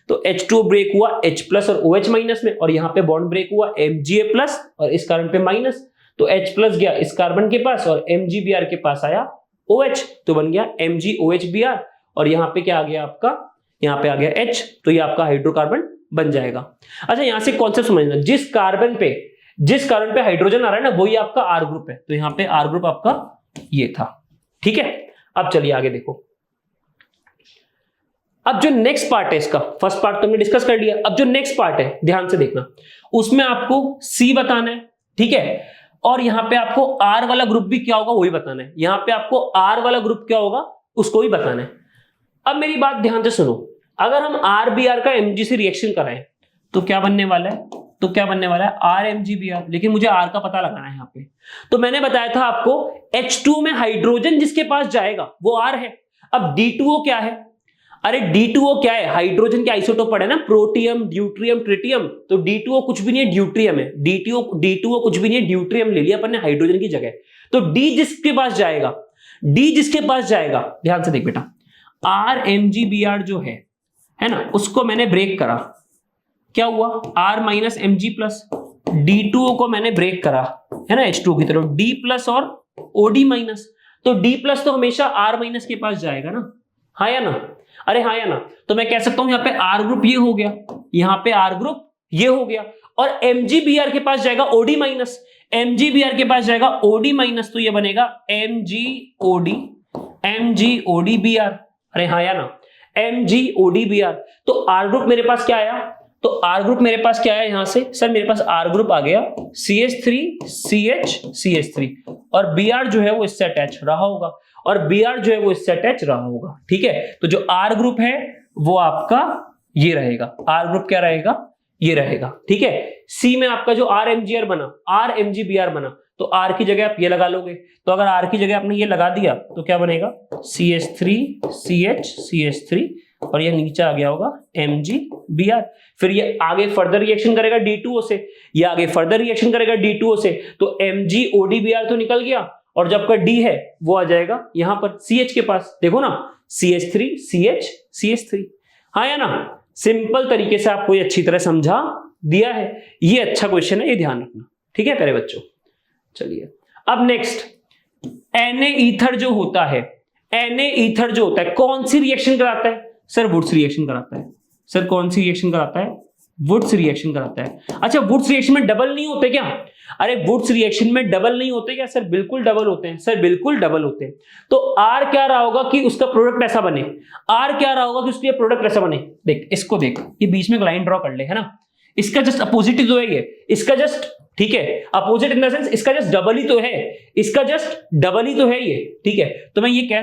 तो H2O ब्रेक हुआ H प्लस और OH माइनस में, और यहाँ पे बॉन्ड ब्रेक हुआ Mga प्लस और इस कार्बन पे माइनस, तो H प्लस गया इस कार्बन के पास और MgBr के पास आया OH, तो बन गया MgOHBr। और यहाँ पे क्या आ गया आपका, यहाँ पे आ गया H, तो ये आपका हाइड्रोकार्बन बन जाएगा। अच्छा, यहां से कॉन्सेप्ट समझना, जिस कार्बन पे हाइड्रोजन आ रहा है ना, वही आपका R ग्रुप है। तो यहां पे R ग्रुप आपका ये था, ठीक है। अब चलिए आगे देखो। अब जो नेक्स्ट पार्ट है इसका, फर्स्ट पार्ट तो हमने डिस्कस कर लिया, अब जो नेक्स्ट पार्ट है ध्यान से देखना, उसमें आपको C बताना है, ठीक है। और यहां पे आपको R वाला ग्रुप भी क्या होगा वही बताना है। यहां पे आपको R वाला ग्रुप क्या होगा उसको भी बताना है। अब मेरी बात ध्यान से सुनो, अगर हम RBr का Mg से रिएक्शन कराएं तो क्या बनने वाला है, RMgBr। लेकिन मुझे R का पता लगाना है यहाँ पे। तो मैंने बताया था आपको H2 में हाइड्रोजन जिसके पास जाएगा वो R है। अब D2O क्या है, अरे D2O क्या है, हाइड्रोजन के आइसोटोप पढ़े ना, प्रोटियम, ड्यूट्रियम, ट्रिटियम। तो D2O कुछ भी नहीं है, ड्यूट्रियम है। D2O कुछ भी नहीं है, ड्यूट्रियम ले लिया अपन ने हाइड्रोजन की जगह। तो D जिसके पास जाएगा, ध्यान से देख बेटा, RMgBr जो है ना, उसको मैंने ब्रेक करा, क्या हुआ, R minus Mg plus. D2O को मैंने ब्रेक करा, है ना, H2O की तरफ, D प्लस और OD माइनस। तो D प्लस तो हमेशा R माइनस के पास जाएगा ना, हाँ या ना, अरे हाँ या ना। तो मैं कह सकता हूं यहाँ पे R ग्रुप ये हो गया, यहाँ पे R ग्रुप ये हो गया, और MgBr के पास जाएगा OD माइनस, MgBr के पास जाएगा OD माइनस, तो ये बनेगा MgODBr। अरे हाँ या ना, MgODBr। तो R ग्रुप मेरे पास क्या आया, यहां से सर मेरे पास R ग्रुप आ गया CH3CH और Br जो है वो इससे अटैच रहा होगा, ठीक है। तो जो R ग्रुप है वो आपका ये रहेगा, R ग्रुप क्या रहेगा, ये रहेगा, ठीक है। C में आपका जो RMgBr बना, तो R की जगह आप ये लगा लोगे। तो अगर R की जगह आपने ये लगा दिया तो क्या बनेगा, CH3CH और ये नीचे आ गया होगा MgBr। फिर ये आगे फर्दर रिएक्शन करेगा D2O से, तो MgODBr तो निकल गया, और जब का D है वो आ जाएगा यहां पर CH के पास, देखो ना, CH3CH हाँ या ना। सिंपल तरीके से आपको ये अच्छी तरह समझा दिया है। ये अच्छा क्वेश्चन है, ये ध्यान रखना, ठीक है प्यारे बच्चों। चलिए अब नेक्स्ट, Na ईथर जो होता है, कौन सी रिएक्शन कराता है, सर वुड्स रिएक्शन कराता है। सर कौन सी रिएक्शन कराता है, वुड्स रिएक्शन कराता है। अच्छा, वुड्स रिएक्शन में डबल नहीं होते क्या, अरे वुड्स रिएक्शन में डबल नहीं होते क्या, सर बिल्कुल डबल होते हैं, तो R क्या रहा होगा कि उसका प्रोडक्ट ऐसा बने, देख इसको देख, ये बीच में एक लाइन ड्रॉ कर ले, है ना, इसका जस्ट अपोजिट जो है ये, इसका जस्ट, ठीक है, अपोजिट इन द सेंस इसका जस्ट डबल ही तो है, ये, ठीक है। तो मैं ये कह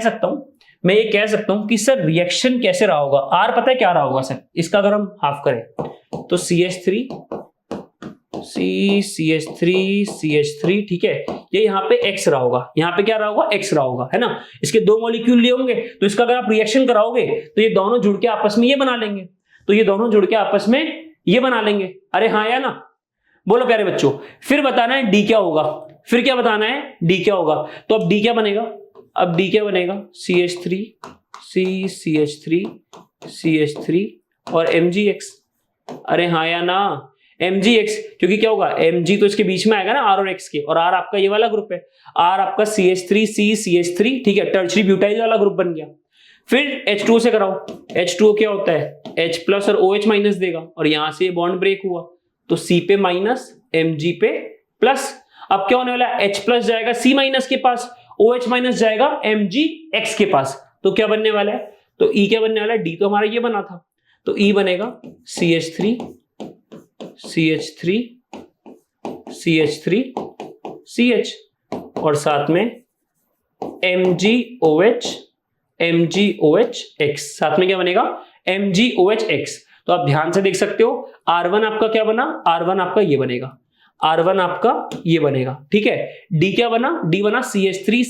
सकता हूं कि सर रिएक्शन कैसे रहा होगा, R पता है क्या रहा होगा सर, इसका अगर हम हाफ करें तो CH3, ठीक है, ये यहाँ पे X रहा होगा, यहाँ पे क्या रहा होगा, X रहा होगा, है ना। इसके दो मॉलिक्यूल लिए होंगे, तो इसका अगर आप रिएक्शन कराओगे तो ये दोनों जुड़ के आपस में ये बना लेंगे, अरे हाँ या ना, बोलो प्यारे बच्चों। फिर बताना है D क्या होगा, तो अब D क्या बनेगा, CH3 और MgX, अरे हाँ या ना, MgX, क्योंकि क्या होगा, Mg तो इसके बीच में आएगा ना R और X के, और R आपका ये वाला ग्रुप है, R आपका CH3, ठीक है, टर्शरी ब्यूटाइल वाला ग्रुप बन गया। फिर H2O से कराओ, H2O क्या होता है, H प्लस और OH माइनस देगा, और यहां से बॉन्ड ब्रेक हुआ तो C पे माइनस, Mg पे प्लस। अब क्या होने वाला है, H प्लस जाएगा C माइनस के पास, OH माइनस जाएगा MgX के पास, तो क्या बनने वाला है, तो E क्या बनने वाला है, D तो हमारा ये बना था, तो E बनेगा CH3CH और साथ में MgOHX, साथ में क्या बनेगा, MgOHX। तो आप ध्यान से देख सकते हो, R1 आपका क्या बना, R1 आपका ये बनेगा, ठीक है। D क्या बना, D बना CH3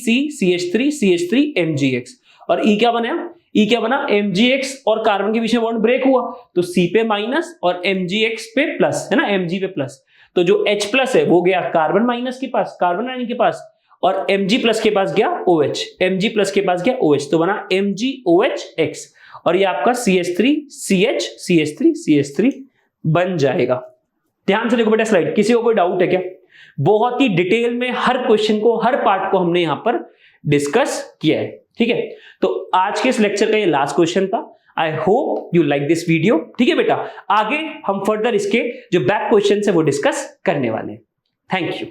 MgX, और E क्या बना, ई क्या बना, Mgx और कार्बन के बीच में बॉन्ड ब्रेक हुआ तो C पे माइनस और Mgx पे प्लस, है ना, Mg पे प्लस। तो जो H प्लस है वो गया कार्बन माइनस के पास, कार्बन आयन के पास, और Mg प्लस के पास गया OH, Mg प्लस के पास गया OH, तो बना MgOHx और ये आपका CH3 बन जाएगा। ध्यान से देखो बेटा स्लाइड, किसी को कोई डाउट है क्या? बहुत ही डिटेल में हर क्वेश्चन को, हर पार्ट को हमने यहां पर डिस्कस किया है, ठीक है। तो आज के इस लेक्चर का ये लास्ट क्वेश्चन था। I hope you like this video, ठीक है बेटा। आगे हम फर्दर इसके जो बैक क्वेश्चन है वो डिस्कस करने वाले हैं। Thank you.